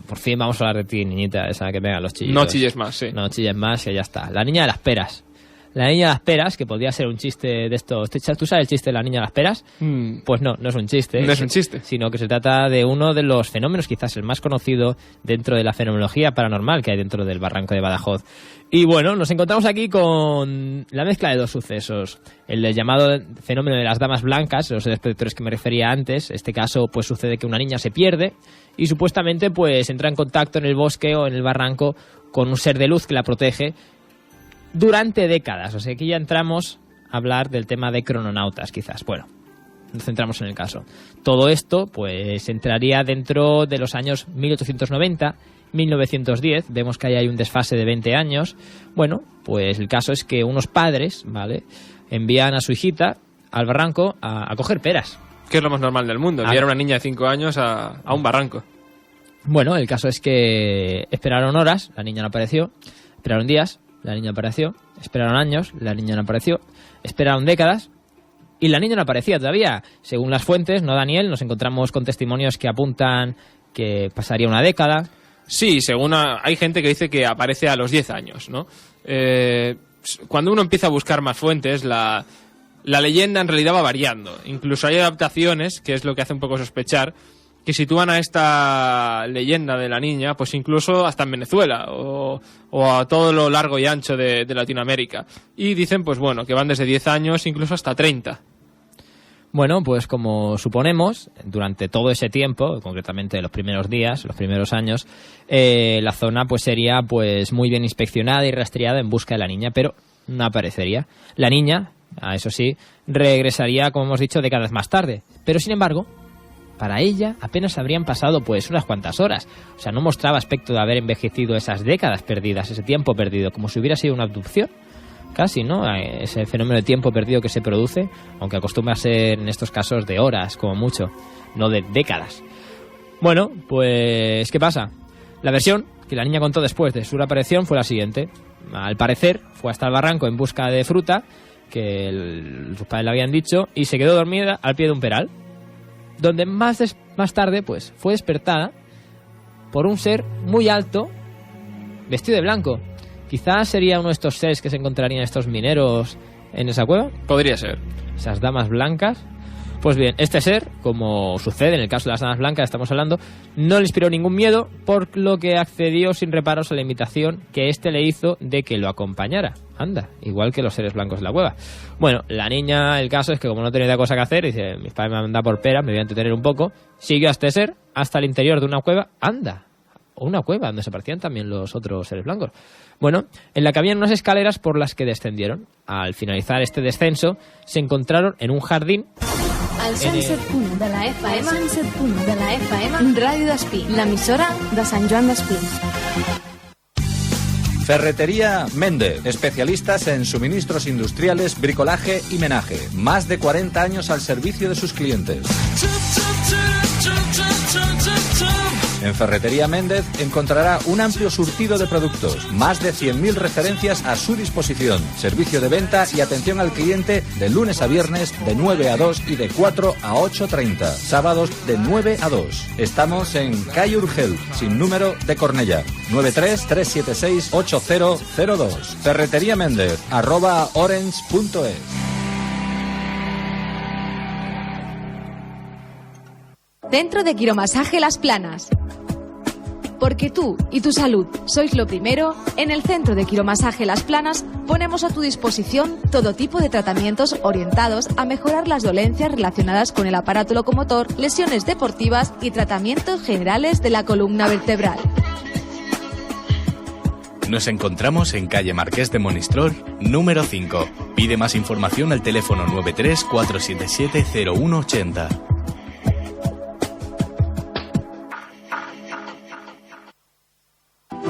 por fin vamos a hablar de ti, niñita, esa que pega los chillidos. No chilles más, sí. No chilles más, que ya está. La niña de las peras. La niña de las peras, que podría ser un chiste de estos... ¿Tú sabes el chiste de la niña de las peras? Pues no es un chiste. No es un chiste. Sino que se trata de uno de los fenómenos, quizás el más conocido dentro de la fenomenología paranormal que hay dentro del barranco de Badajoz. Y bueno, nos encontramos aquí con la mezcla de dos sucesos. El llamado fenómeno de las damas blancas, los espectros que me refería antes. En este caso, pues sucede que una niña se pierde y supuestamente pues entra en contacto en el bosque o en el barranco con un ser de luz que la protege durante décadas. O sea, aquí ya entramos a hablar del tema de crononautas, quizás. Bueno, nos centramos en el caso. Todo esto, pues, entraría dentro de los años 1890, 1910. Vemos que ahí hay un desfase de 20 años. Bueno, pues el caso es que unos padres, ¿vale?, envían a su hijita al barranco a coger peras. Que es lo más normal del mundo, enviar a una niña de 5 años a un barranco. Bueno, el caso es que esperaron horas, la niña no apareció. Esperaron días, la niña apareció. Esperaron años, la niña no apareció. Esperaron décadas y la niña no aparecía todavía. Según las fuentes, no Daniel, nos encontramos con testimonios que apuntan que pasaría una década. Sí, según hay gente que dice que aparece a los 10 años, ¿no? Cuando uno empieza a buscar más fuentes, la leyenda en realidad va variando. Incluso hay adaptaciones, que es lo que hace un poco sospechar, que sitúan a esta leyenda de la niña, pues incluso hasta en Venezuela o a todo lo largo y ancho de Latinoamérica. Y dicen, pues bueno, que van desde 10 años incluso hasta 30. Bueno, pues como suponemos, durante todo ese tiempo, concretamente los primeros días, los primeros años, la zona pues sería pues muy bien inspeccionada y rastreada en busca de la niña, pero no aparecería. La niña, eso sí, regresaría, como hemos dicho, décadas más tarde. Pero sin embargo, para ella apenas habrían pasado pues unas cuantas horas. O sea, no mostraba aspecto de haber envejecido esas décadas perdidas, ese tiempo perdido, como si hubiera sido una abducción. Casi, ¿no? Ese fenómeno de tiempo perdido que se produce, aunque acostumbra a ser en estos casos de horas, como mucho, no de décadas. Bueno, pues, ¿qué pasa? La versión que la niña contó después de su reaparición fue la siguiente. Al parecer, fue hasta el barranco en busca de fruta, que sus padres le habían dicho, y se quedó dormida al pie de un peral, donde más tarde, pues, fue despertada por un ser muy alto, vestido de blanco. Quizás sería uno de estos seres que se encontrarían estos mineros en esa cueva. Podría ser. Esas damas blancas. Pues bien, este ser, como sucede en el caso de las damas blancas, estamos hablando, no le inspiró ningún miedo, por lo que accedió sin reparos a la invitación que éste le hizo de que lo acompañara. Anda, igual que los seres blancos de la cueva. Bueno, la niña, el caso es que como no tenía cosa que hacer, dice, mis padres me han mandado por pera, me voy a entretener un poco, siguió a este ser hasta el interior de una cueva. Anda, o una cueva donde se aparecían también los otros seres blancos. Bueno, en la que habían unas escaleras por las que descendieron. Al finalizar este descenso, se encontraron en un jardín. El 107.1 de la FM, 107.1 de la FM, Ràdio d'Espí, l'emissora de Sant Joan d'Espí. Ferretería Méndez, especialistas en suministros industriales, bricolaje y menaje. Más de 40 años al servicio de sus clientes. En Ferretería Méndez encontrará un amplio surtido de productos, más de 100.000 referencias a su disposición, servicio de venta y atención al cliente de lunes a viernes de 9 a 2 y de 4 a 8:30, sábados de 9 a 2. Estamos en calle Urgel, sin número de Cornellà, 93-376-8002. Ferretería Méndez, @orange.es. Centro de Quiromasaje Las Planas. Porque tú y tu salud sois lo primero, en el Centro de Quiromasaje Las Planas ponemos a tu disposición todo tipo de tratamientos orientados a mejorar las dolencias relacionadas con el aparato locomotor, lesiones deportivas y tratamientos generales de la columna vertebral. Nos encontramos en calle Marqués de Monistrol, número 5. Pide más información al teléfono 93 477 0180.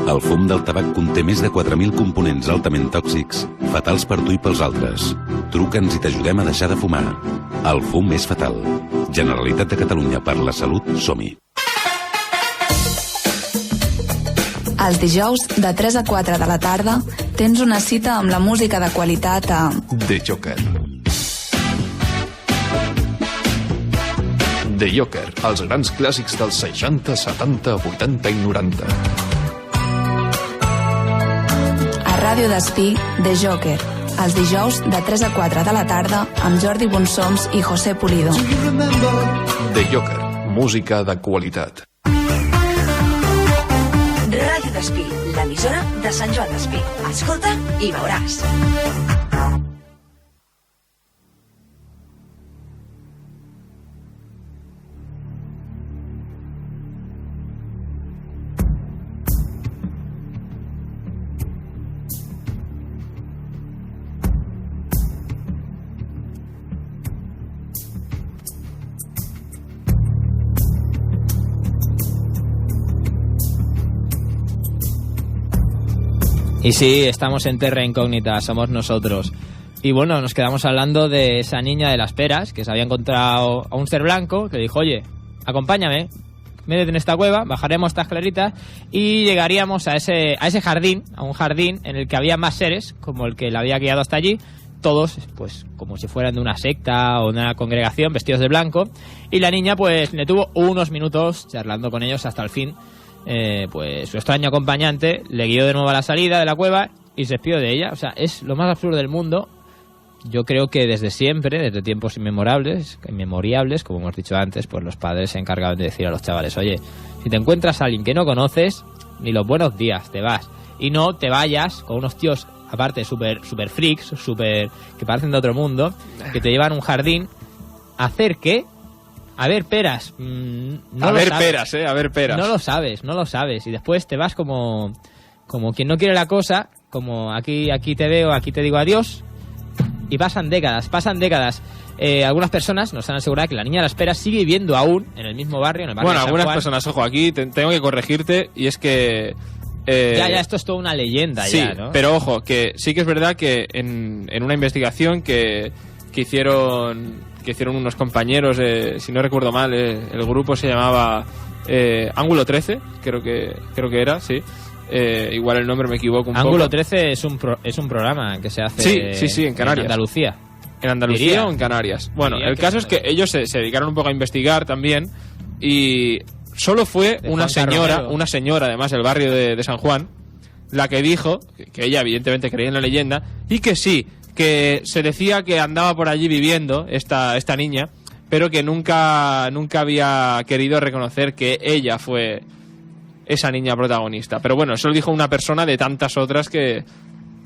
El fum del tabac conté més de 4.000 components altament tòxics, fatals per tu i pels altres. Truca'ns i t'ajudem a deixar de fumar. El fum és fatal. Generalitat de Catalunya, per la salut, som-hi. Els dijous, de 3 a 4 de la tarda, tens una cita amb la música de qualitat a... The Joker. The Joker, els grans clàssics dels 60, 70, 80 i 90. Ràdio Despí, The Joker, els dijous de 3 a 4 de la tarda amb Jordi Bonsoms i José Pulido. The Joker, música de qualitat. Ràdio Despí, l'emissora de Sant Joan Despí. Escolta i veuràs. Y sí, estamos en Terra Incógnita, somos nosotros. Y bueno, nos quedamos hablando de esa niña de las peras, que se había encontrado a un ser blanco, que dijo, oye, acompáñame, métete en esta cueva, bajaremos estas claritas y llegaríamos a ese jardín, a un jardín en el que había más seres, como el que la había guiado hasta allí, todos pues como si fueran de una secta o de una congregación, vestidos de blanco, y la niña pues le tuvo unos minutos charlando con ellos hasta el fin. Pues su extraño acompañante le guió de nuevo a la salida de la cueva y se despidió de ella. O sea, es lo más absurdo del mundo. Yo creo que desde siempre, desde tiempos inmemoriales, como hemos dicho antes, pues los padres se encargaban de decir a los chavales, oye, si te encuentras a alguien que no conoces, ni los buenos días, te vas. Y no te vayas con unos tíos, aparte, super freaks, que parecen de otro mundo, que te llevan a un jardín a hacer ¿qué? A ver peras. A ver peras. No lo sabes. Y después te vas como quien no quiere la cosa, como aquí te veo, aquí te digo adiós. Y pasan décadas. Algunas personas nos han asegurado que la niña de las peras sigue viviendo aún en el mismo barrio, en el barrio de San algunas Juan. personas, ojo, aquí tengo que corregirte, y es que... Ya, esto es toda una leyenda, sí, ya, ¿no? Pero ojo, que sí que es verdad que en una investigación que hicieron unos compañeros, si no recuerdo mal, el grupo se llamaba Ángulo 13, creo que era, sí. Igual el nombre me equivoco un poco. Ángulo 13 es un programa que se hace sí, en Canarias. En Andalucía. En Andalucía o en Canarias. Bueno, el caso es que ellos se dedicaron un poco a investigar también, y solo fue una señora además del barrio de San Juan, la que dijo que ella evidentemente creía en la leyenda, y que sí, que se decía que andaba por allí viviendo esta niña, pero que nunca había querido reconocer que ella fue esa niña protagonista. Pero bueno, eso lo dijo una persona de tantas otras que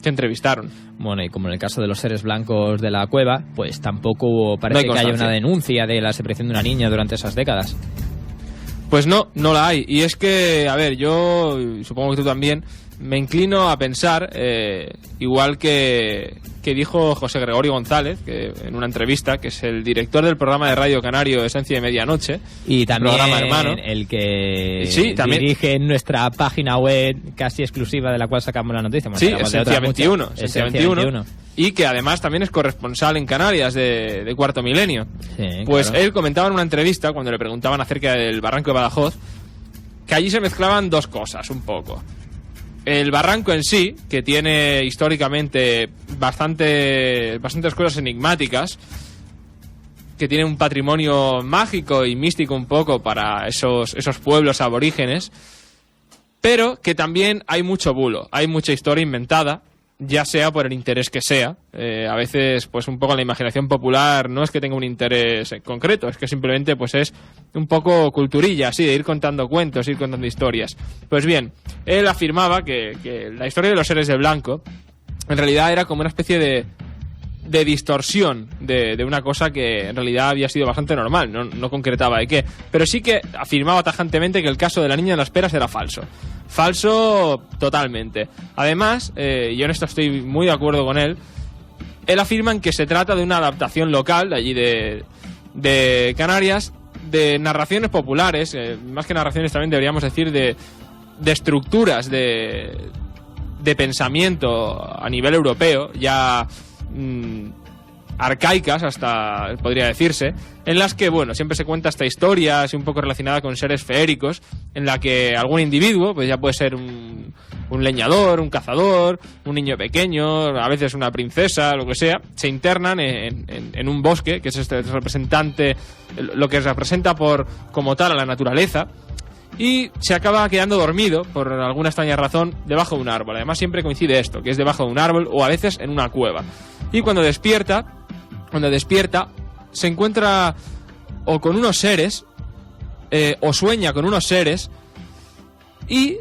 entrevistaron. Bueno, y como en el caso de los seres blancos de la cueva, pues tampoco parece que haya una denuncia de la desaparición de una niña durante esas décadas. Pues no la hay. Y es que, a ver, yo supongo que tú también, me inclino a pensar, igual que dijo José Gregorio González, que en una entrevista, que es el director del programa de Radio Canario Esencia de Medianoche, y también programa hermano, el que también dirige en nuestra página web casi exclusiva de la cual sacamos la noticia. Sí, Esencia 21, Esencia 21, y que además también es corresponsal en Canarias de Cuarto Milenio. Sí, pues claro. Él comentaba en una entrevista, cuando le preguntaban acerca del barranco de Badajoz, que allí se mezclaban dos cosas un poco. El barranco en sí, que tiene históricamente bastantes cosas enigmáticas, que tiene un patrimonio mágico y místico un poco para esos pueblos aborígenes, pero que también hay mucho bulo, hay mucha historia inventada, ya sea por el interés que sea. A veces, pues un poco la imaginación popular no es que tenga un interés concreto, es que simplemente pues es un poco culturilla, así, de ir contando cuentos, ir contando historias. Pues bien, él afirmaba que la historia de los seres de blanco en realidad era como una especie de distorsión de una cosa que en realidad había sido bastante normal, no concretaba de qué, pero sí que afirmaba tajantemente que el caso de la niña de las peras era falso. Falso totalmente. Además, yo en esto estoy muy de acuerdo con él, afirma que se trata de una adaptación local de allí de Canarias, de narraciones populares, más que narraciones también deberíamos decir de estructuras de pensamiento a nivel europeo, ya arcaicas hasta podría decirse, en las que, bueno, siempre se cuenta esta historia así un poco relacionada con seres feéricos, en la que algún individuo, pues ya puede ser un leñador, un cazador, un niño pequeño, a veces una princesa, lo que sea, se internan en un bosque, que es este representante, lo que representa como tal a la naturaleza, y se acaba quedando dormido, por alguna extraña razón, debajo de un árbol. Además siempre coincide esto, que es debajo de un árbol o a veces en una cueva. Y cuando despierta, se encuentra o con unos seres, o sueña con unos seres, y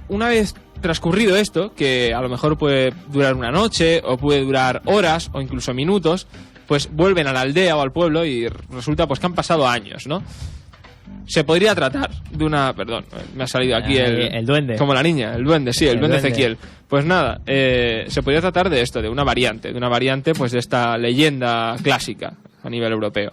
una vez transcurrido esto, que a lo mejor puede durar una noche, o puede durar horas, o incluso minutos, pues vuelven a la aldea o al pueblo y resulta pues que han pasado años, ¿no? Se podría tratar de una... Perdón, me ha salido aquí el duende. Como la niña, el duende, sí, el duende Ezequiel. Pues nada, se podría tratar de esto, de una variante pues de esta leyenda clásica a nivel europeo.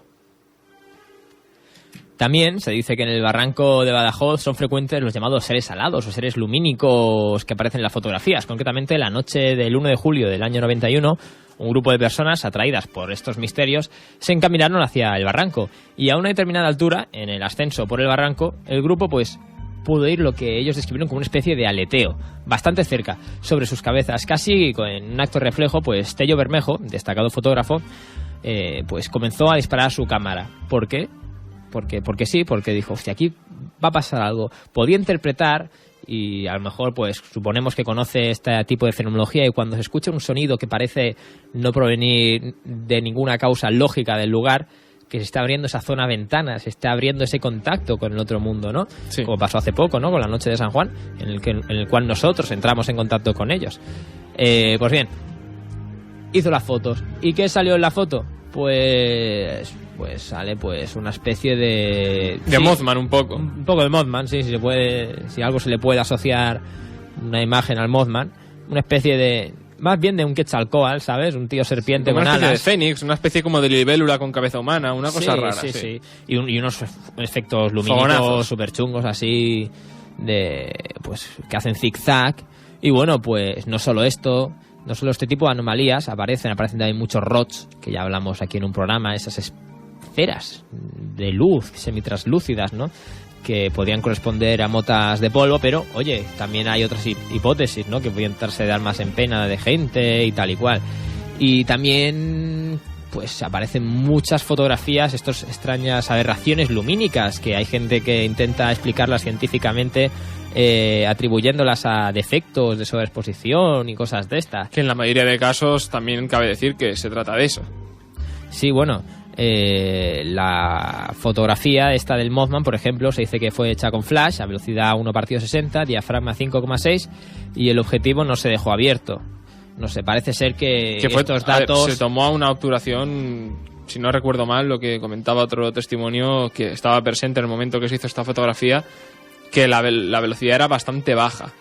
También se dice que en el barranco de Badajoz son frecuentes los llamados seres alados o seres lumínicos que aparecen en las fotografías. Concretamente, la noche del 1 de julio del año 91, un grupo de personas atraídas por estos misterios se encaminaron hacia el barranco. Y a una determinada altura, en el ascenso por el barranco, el grupo pues pudo oír lo que ellos describieron como una especie de aleteo, bastante cerca, sobre sus cabezas. Casi en un acto reflejo, pues Tello Bermejo, destacado fotógrafo, pues comenzó a disparar su cámara. ¿Por qué? Porque sí, porque dijo, hostia, aquí va a pasar algo. Podía interpretar, y a lo mejor pues suponemos que conoce este tipo de fenomenología, y cuando se escucha un sonido que parece no provenir de ninguna causa lógica del lugar, que se está abriendo esa zona ventana, se está abriendo ese contacto con el otro mundo, ¿no? Sí. Como pasó hace poco, ¿no? Con la noche de San Juan, en el cual nosotros entramos en contacto con ellos. Pues bien, hizo las fotos. ¿Y qué salió en la foto? Pues sale pues una especie de Mothman un poco. Un poco de Mothman, sí, si algo se le puede asociar una imagen al Mothman, una especie de, más bien de un Quetzalcóatl, ¿sabes? Un tío serpiente con alas. Una especie de fénix, una especie como de libélula con cabeza humana, una cosa rara. Sí. Y unos efectos lumínicos súper chungos así, pues que hacen zigzag. Y bueno, pues no solo esto, no solo este tipo de anomalías, aparecen también muchos rots, que ya hablamos aquí en un programa, esas esferas de luz semitraslúcidas, ¿no?, que podrían corresponder a motas de polvo, pero oye, también hay otras hipótesis, ¿no?, que podrían tratarse de almas en pena de gente y tal y cual. Y también pues aparecen muchas fotografías, estas extrañas aberraciones lumínicas, que hay gente que intenta explicarlas científicamente, atribuyéndolas a defectos de sobreexposición y cosas de estas. Que en la mayoría de casos también cabe decir que se trata de eso. Sí, bueno, la fotografía esta del Mothman, por ejemplo, se dice que fue hecha con flash a velocidad 1/60, diafragma 5,6, y el objetivo no se dejó abierto. No sé, parece ser que estos datos... se tomó a una obturación, si no recuerdo mal, lo que comentaba otro testimonio que estaba presente en el momento que se hizo esta fotografía, que la velocidad era bastante baja.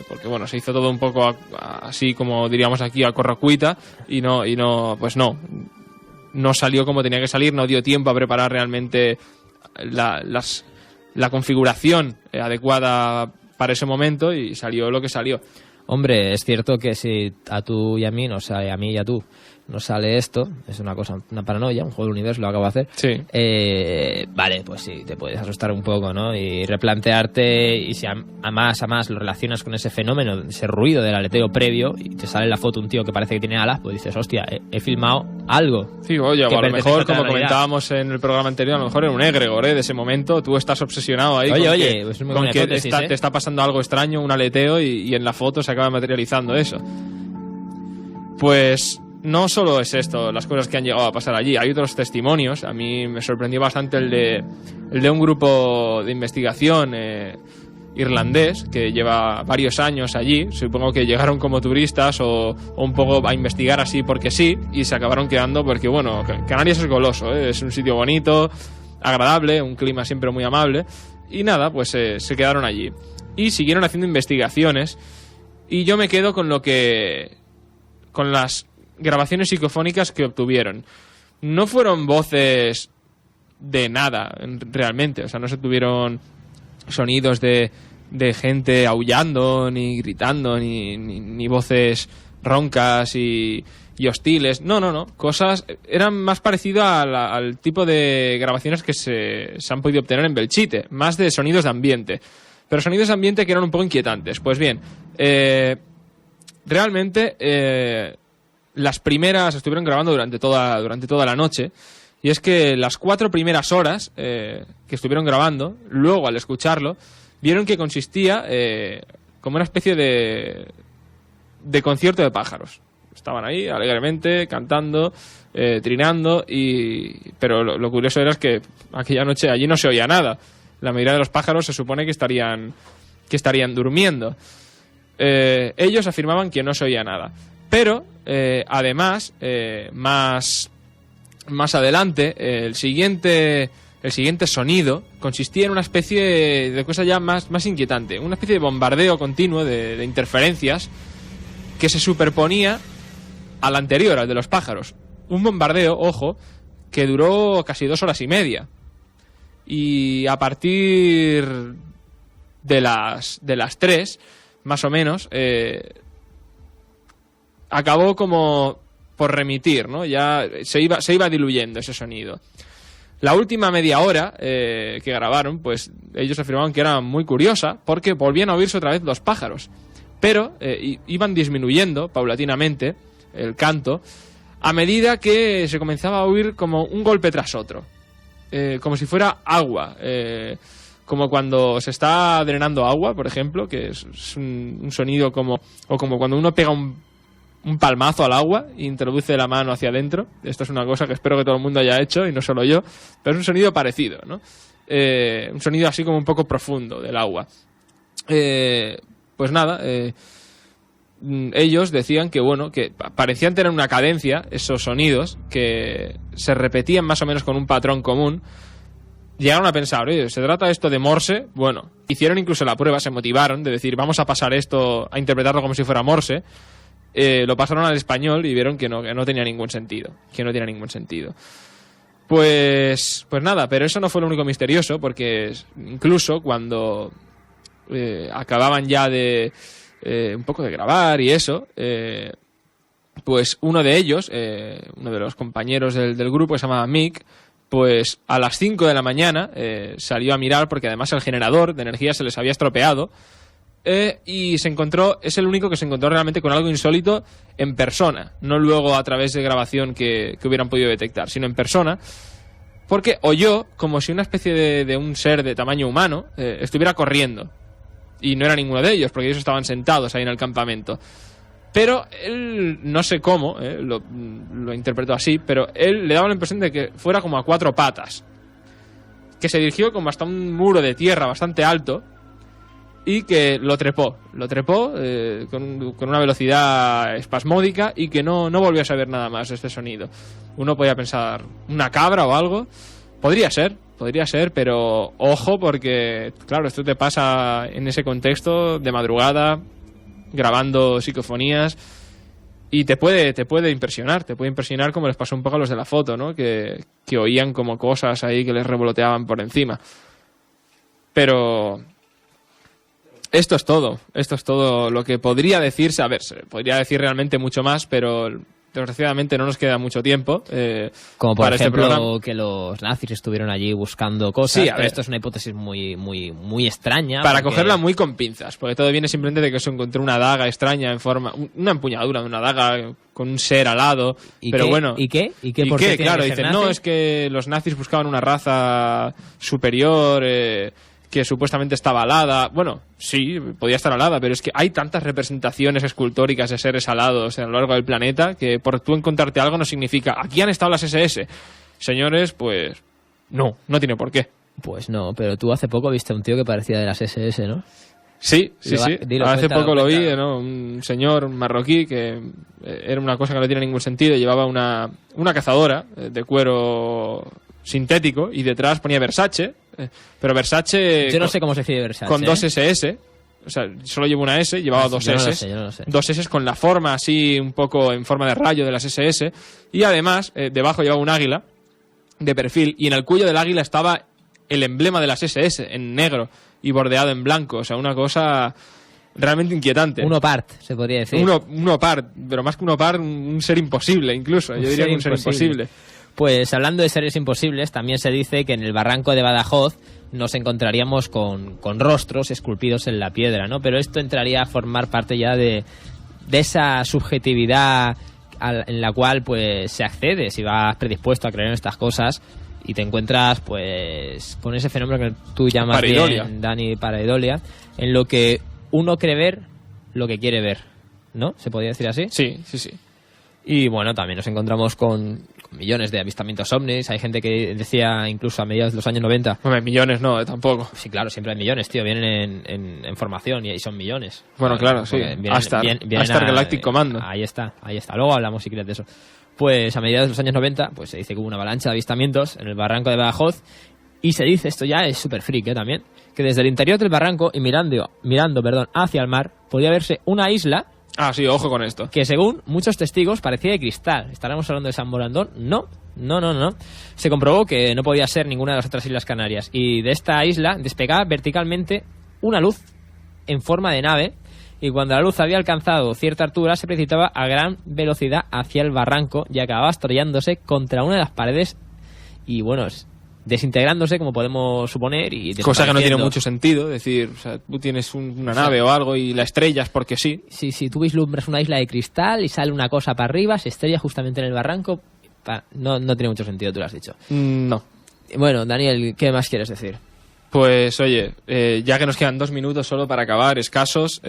porque bueno, se hizo todo un poco así como diríamos aquí a correcuita y no salió como tenía que salir, no dio tiempo a preparar realmente la configuración adecuada para ese momento y salió lo que salió. Hombre, es cierto que si a tú y a mí no sale, a mí y a tú no sale esto, es una cosa, una paranoia, un juego del universo, lo acabo de hacer. Sí. Vale, pues sí, te puedes asustar un poco, ¿no? Y replantearte, y si a más lo relacionas con ese fenómeno, ese ruido del aleteo previo, y te sale en la foto un tío que parece que tiene alas, pues dices, hostia, he filmado algo. Sí, oye, o a lo mejor, como comentábamos en el programa anterior, a lo mejor era un egregor, de ese momento, tú estás obsesionado ahí pues con que te está pasando algo extraño, un aleteo, y en la foto se acaba materializando eso. Pues no solo es esto, las cosas que han llegado a pasar allí, hay otros testimonios. A mí me sorprendió bastante el de un grupo de investigación irlandés que lleva varios años allí. Supongo que llegaron como turistas o un poco a investigar así porque sí, y se acabaron quedando porque, bueno, Canarias es goloso, es un sitio bonito, agradable, un clima siempre muy amable, y nada, pues se quedaron allí y siguieron haciendo investigaciones. Y yo me quedo con las grabaciones psicofónicas que obtuvieron. No fueron voces de nada, realmente. O sea, no se tuvieron sonidos de gente aullando, ni gritando, ni voces roncas y hostiles. No. Cosas eran más parecidas al tipo de grabaciones que se han podido obtener en Belchite. Más de sonidos de ambiente. Pero sonidos de ambiente que eran un poco inquietantes. Pues bien, realmente las primeras estuvieron grabando durante toda la noche, y es que las 4 primeras horas que estuvieron grabando, luego al escucharlo, vieron que consistía como una especie de concierto de pájaros. Estaban ahí alegremente, cantando, trinando, pero lo curioso era que aquella noche allí no se oía nada. La mayoría de los pájaros se supone que estarían durmiendo. Ellos afirmaban que no se oía nada. Pero, además, más adelante, el siguiente sonido consistía en una especie de cosa ya más inquietante. Una especie de bombardeo continuo de interferencias que se superponía al anterior, al de los pájaros. Un bombardeo, ojo, que duró casi 2 horas y media. Y a partir de las 3, más o menos, acabó como por remitir, ¿no? Ya se iba diluyendo ese sonido. La última media hora que grabaron, pues ellos afirmaban que era muy curiosa porque volvían a oírse otra vez los pájaros, pero iban disminuyendo paulatinamente el canto a medida que se comenzaba a oír como un golpe tras otro, como si fuera agua, como cuando se está drenando agua, por ejemplo, que es un sonido o como cuando uno pega un palmazo al agua e introduce la mano hacia adentro. Esto es una cosa que espero que todo el mundo haya hecho y no solo yo, pero es un sonido parecido, ¿no? Un sonido así como un poco profundo del agua. Pues nada, ellos decían que bueno, que parecían tener una cadencia esos sonidos que se repetían más o menos con un patrón común. Llegaron a pensar, oye, ¿se trata esto de Morse? Bueno, hicieron incluso la prueba, se motivaron de decir, vamos a pasar esto, a interpretarlo como si fuera Morse. Lo pasaron al español y vieron que no tenía ningún sentido. Pues nada, pero eso no fue lo único misterioso, porque incluso cuando acababan ya de un poco de grabar y eso, pues uno de ellos, uno de los compañeros del grupo, que se llamaba Mick, pues a las 5 de la mañana salió a mirar, porque además el generador de energía se les había estropeado. Y es el único que se encontró realmente con algo insólito en persona, no luego a través de grabación que hubieran podido detectar, sino en persona, porque oyó como si una especie de un ser de tamaño humano estuviera corriendo, y no era ninguno de ellos, porque ellos estaban sentados ahí en el campamento. Pero él, no sé cómo, lo interpretó así, pero él le daba la impresión de que fuera como a 4 patas, que se dirigió como hasta un muro de tierra bastante alto, y que lo trepó con una velocidad espasmódica, y que no volvió a saber nada más de este sonido. Uno podía pensar, ¿una cabra o algo? Podría ser, pero ojo porque, claro, esto te pasa en ese contexto de madrugada, grabando psicofonías, y te puede impresionar como les pasó un poco a los de la foto, ¿no? Que oían como cosas ahí que les revoloteaban por encima. Pero esto es todo lo que podría decirse. A ver, se podría decir realmente mucho más, pero desgraciadamente no nos queda mucho tiempo. Como por para ejemplo este programa. que los nazis estuvieron allí buscando cosas. Sí, a ver. Esto es una hipótesis muy extraña. Para porque... cogerla muy con pinzas, porque todo viene simplemente de que se encontró una daga extraña en forma, una empuñadura de una daga con un ser alado. Pero qué? bueno. ¿Y qué? ¿Y qué? ¿Y ¿Por qué? qué tiene Claro, que ser dicen, nazi? no, es que los nazis buscaban una raza superior, que supuestamente estaba alada. Bueno, sí, podía estar alada, pero es que hay tantas representaciones escultóricas de seres alados a lo largo del planeta que por tú encontrarte algo no significa aquí han estado las SS. Señores, pues no tiene por qué. Pues no, pero tú hace poco viste a un tío que parecía de las SS, ¿no? Sí. Dilo, Hace cuéntalo, poco lo vi, cuéntalo. ¿no? Un señor marroquí que era una cosa que no tiene ningún sentido. Llevaba una cazadora de cuero sintético y detrás ponía Versace. Pero Versace... Yo no sé cómo se escribe Versace. Con dos SS. O sea, solo llevo una S, llevaba dos yo no lo S. sé, yo no lo sé. Dos S con la forma así, un poco en forma de rayo de las SS. Y además, debajo llevaba un águila de perfil. Y en el cuello del águila estaba el emblema de las SS en negro y bordeado en blanco. O sea, una cosa realmente inquietante. Uno part, se podría decir. Uno part, pero más que uno part, un ser imposible incluso. Yo diría que un ser imposible. Pues hablando de seres imposibles, también se dice que en el barranco de Badajoz nos encontraríamos con rostros esculpidos en la piedra, ¿no? Pero esto entraría a formar parte ya de esa subjetividad en la cual pues se accede si vas predispuesto a creer en estas cosas y te encuentras pues con ese fenómeno que tú llamas pareidolia. bien, Dani, pareidolia, en lo que uno cree ver lo que quiere ver, ¿no? ¿Se podría decir así? Sí. Y bueno, también nos encontramos con millones de avistamientos ovnis. Hay gente que decía incluso a mediados de los años 90. Hombre, millones no, tampoco. Sí, claro, siempre hay millones, tío. Vienen en formación y son millones. Bueno, claro, sí. Astar Galactic Commando. Ahí está. Luego hablamos si quieres de eso. Pues a mediados de los años 90, pues se dice que hubo una avalancha de avistamientos en el barranco de Badajoz. Y se dice, esto ya es súper freak, también, que desde el interior del barranco y mirando hacia el mar, podía verse una isla. Ah, sí, ojo con esto. Que según muchos testigos parecía de cristal. ¿Estaremos hablando de San Borondón? No. Se comprobó que no podía ser ninguna de las otras Islas Canarias. Y de esta isla despegaba verticalmente una luz en forma de nave. Y cuando la luz había alcanzado cierta altura, se precipitaba a gran velocidad hacia el barranco y acababa estrellándose contra una de las paredes. Y bueno, desintegrándose, como podemos suponer, y cosa que no tiene mucho sentido, es decir, o sea, tú tienes una nave o algo y la estrellas porque sí. Sí, tú vislumbras una isla de cristal y sale una cosa para arriba, se estrella justamente en el barranco. No tiene mucho sentido, tú lo has dicho. No. Bueno, Daniel, ¿qué más quieres decir? Pues oye, ya que nos quedan 2 minutos solo para acabar, escasos,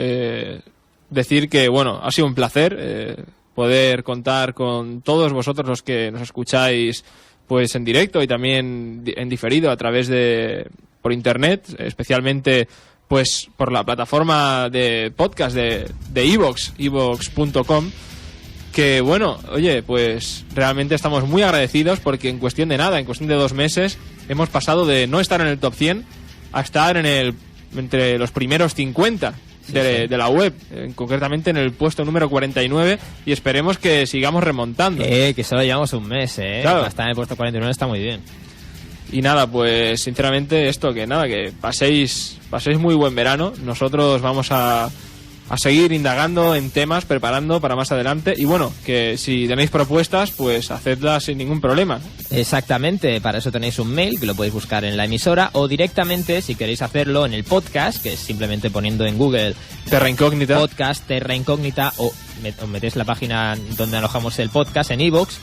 decir que, bueno, ha sido un placer poder contar con todos vosotros los que nos escucháis pues en directo y también en diferido a través por internet, especialmente pues por la plataforma de podcast de iVoox, iVoox.com, que bueno, oye, pues realmente estamos muy agradecidos porque en cuestión de 2 meses hemos pasado de no estar en el top 100 a estar entre los primeros 50 de la web, concretamente en el puesto número 49, y esperemos que sigamos remontando. Que solo llevamos un mes, Claro. Estar en el puesto 49 está muy bien. Y nada, pues sinceramente que paséis muy buen verano. Nosotros vamos a seguir indagando en temas, preparando para más adelante. Y bueno, que si tenéis propuestas, pues hacedlas sin ningún problema. Exactamente, para eso tenéis un mail que lo podéis buscar en la emisora, o directamente, si queréis hacerlo, en el podcast, que es simplemente poniendo en Google Terra Incógnita, podcast Terra Incógnita, o metéis la página donde alojamos el podcast en iVoox,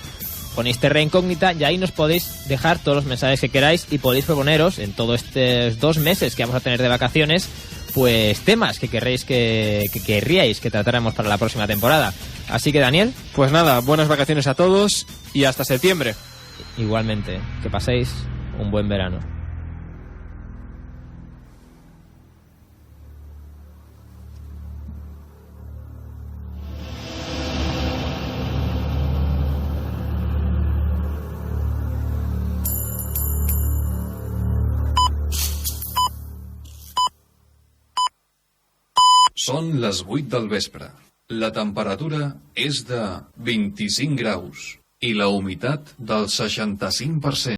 ponéis Terra Incógnita y ahí nos podéis dejar todos los mensajes que queráis y podéis proponeros en todos estos 2 meses que vamos a tener de vacaciones, pues temas que querríais que tratáramos para la próxima temporada. Así que, Daniel, pues nada, buenas vacaciones a todos y hasta septiembre. Igualmente, que paséis un buen verano. Són les 8 del vespre. La temperatura és de 25 graus i la humitat del 65%.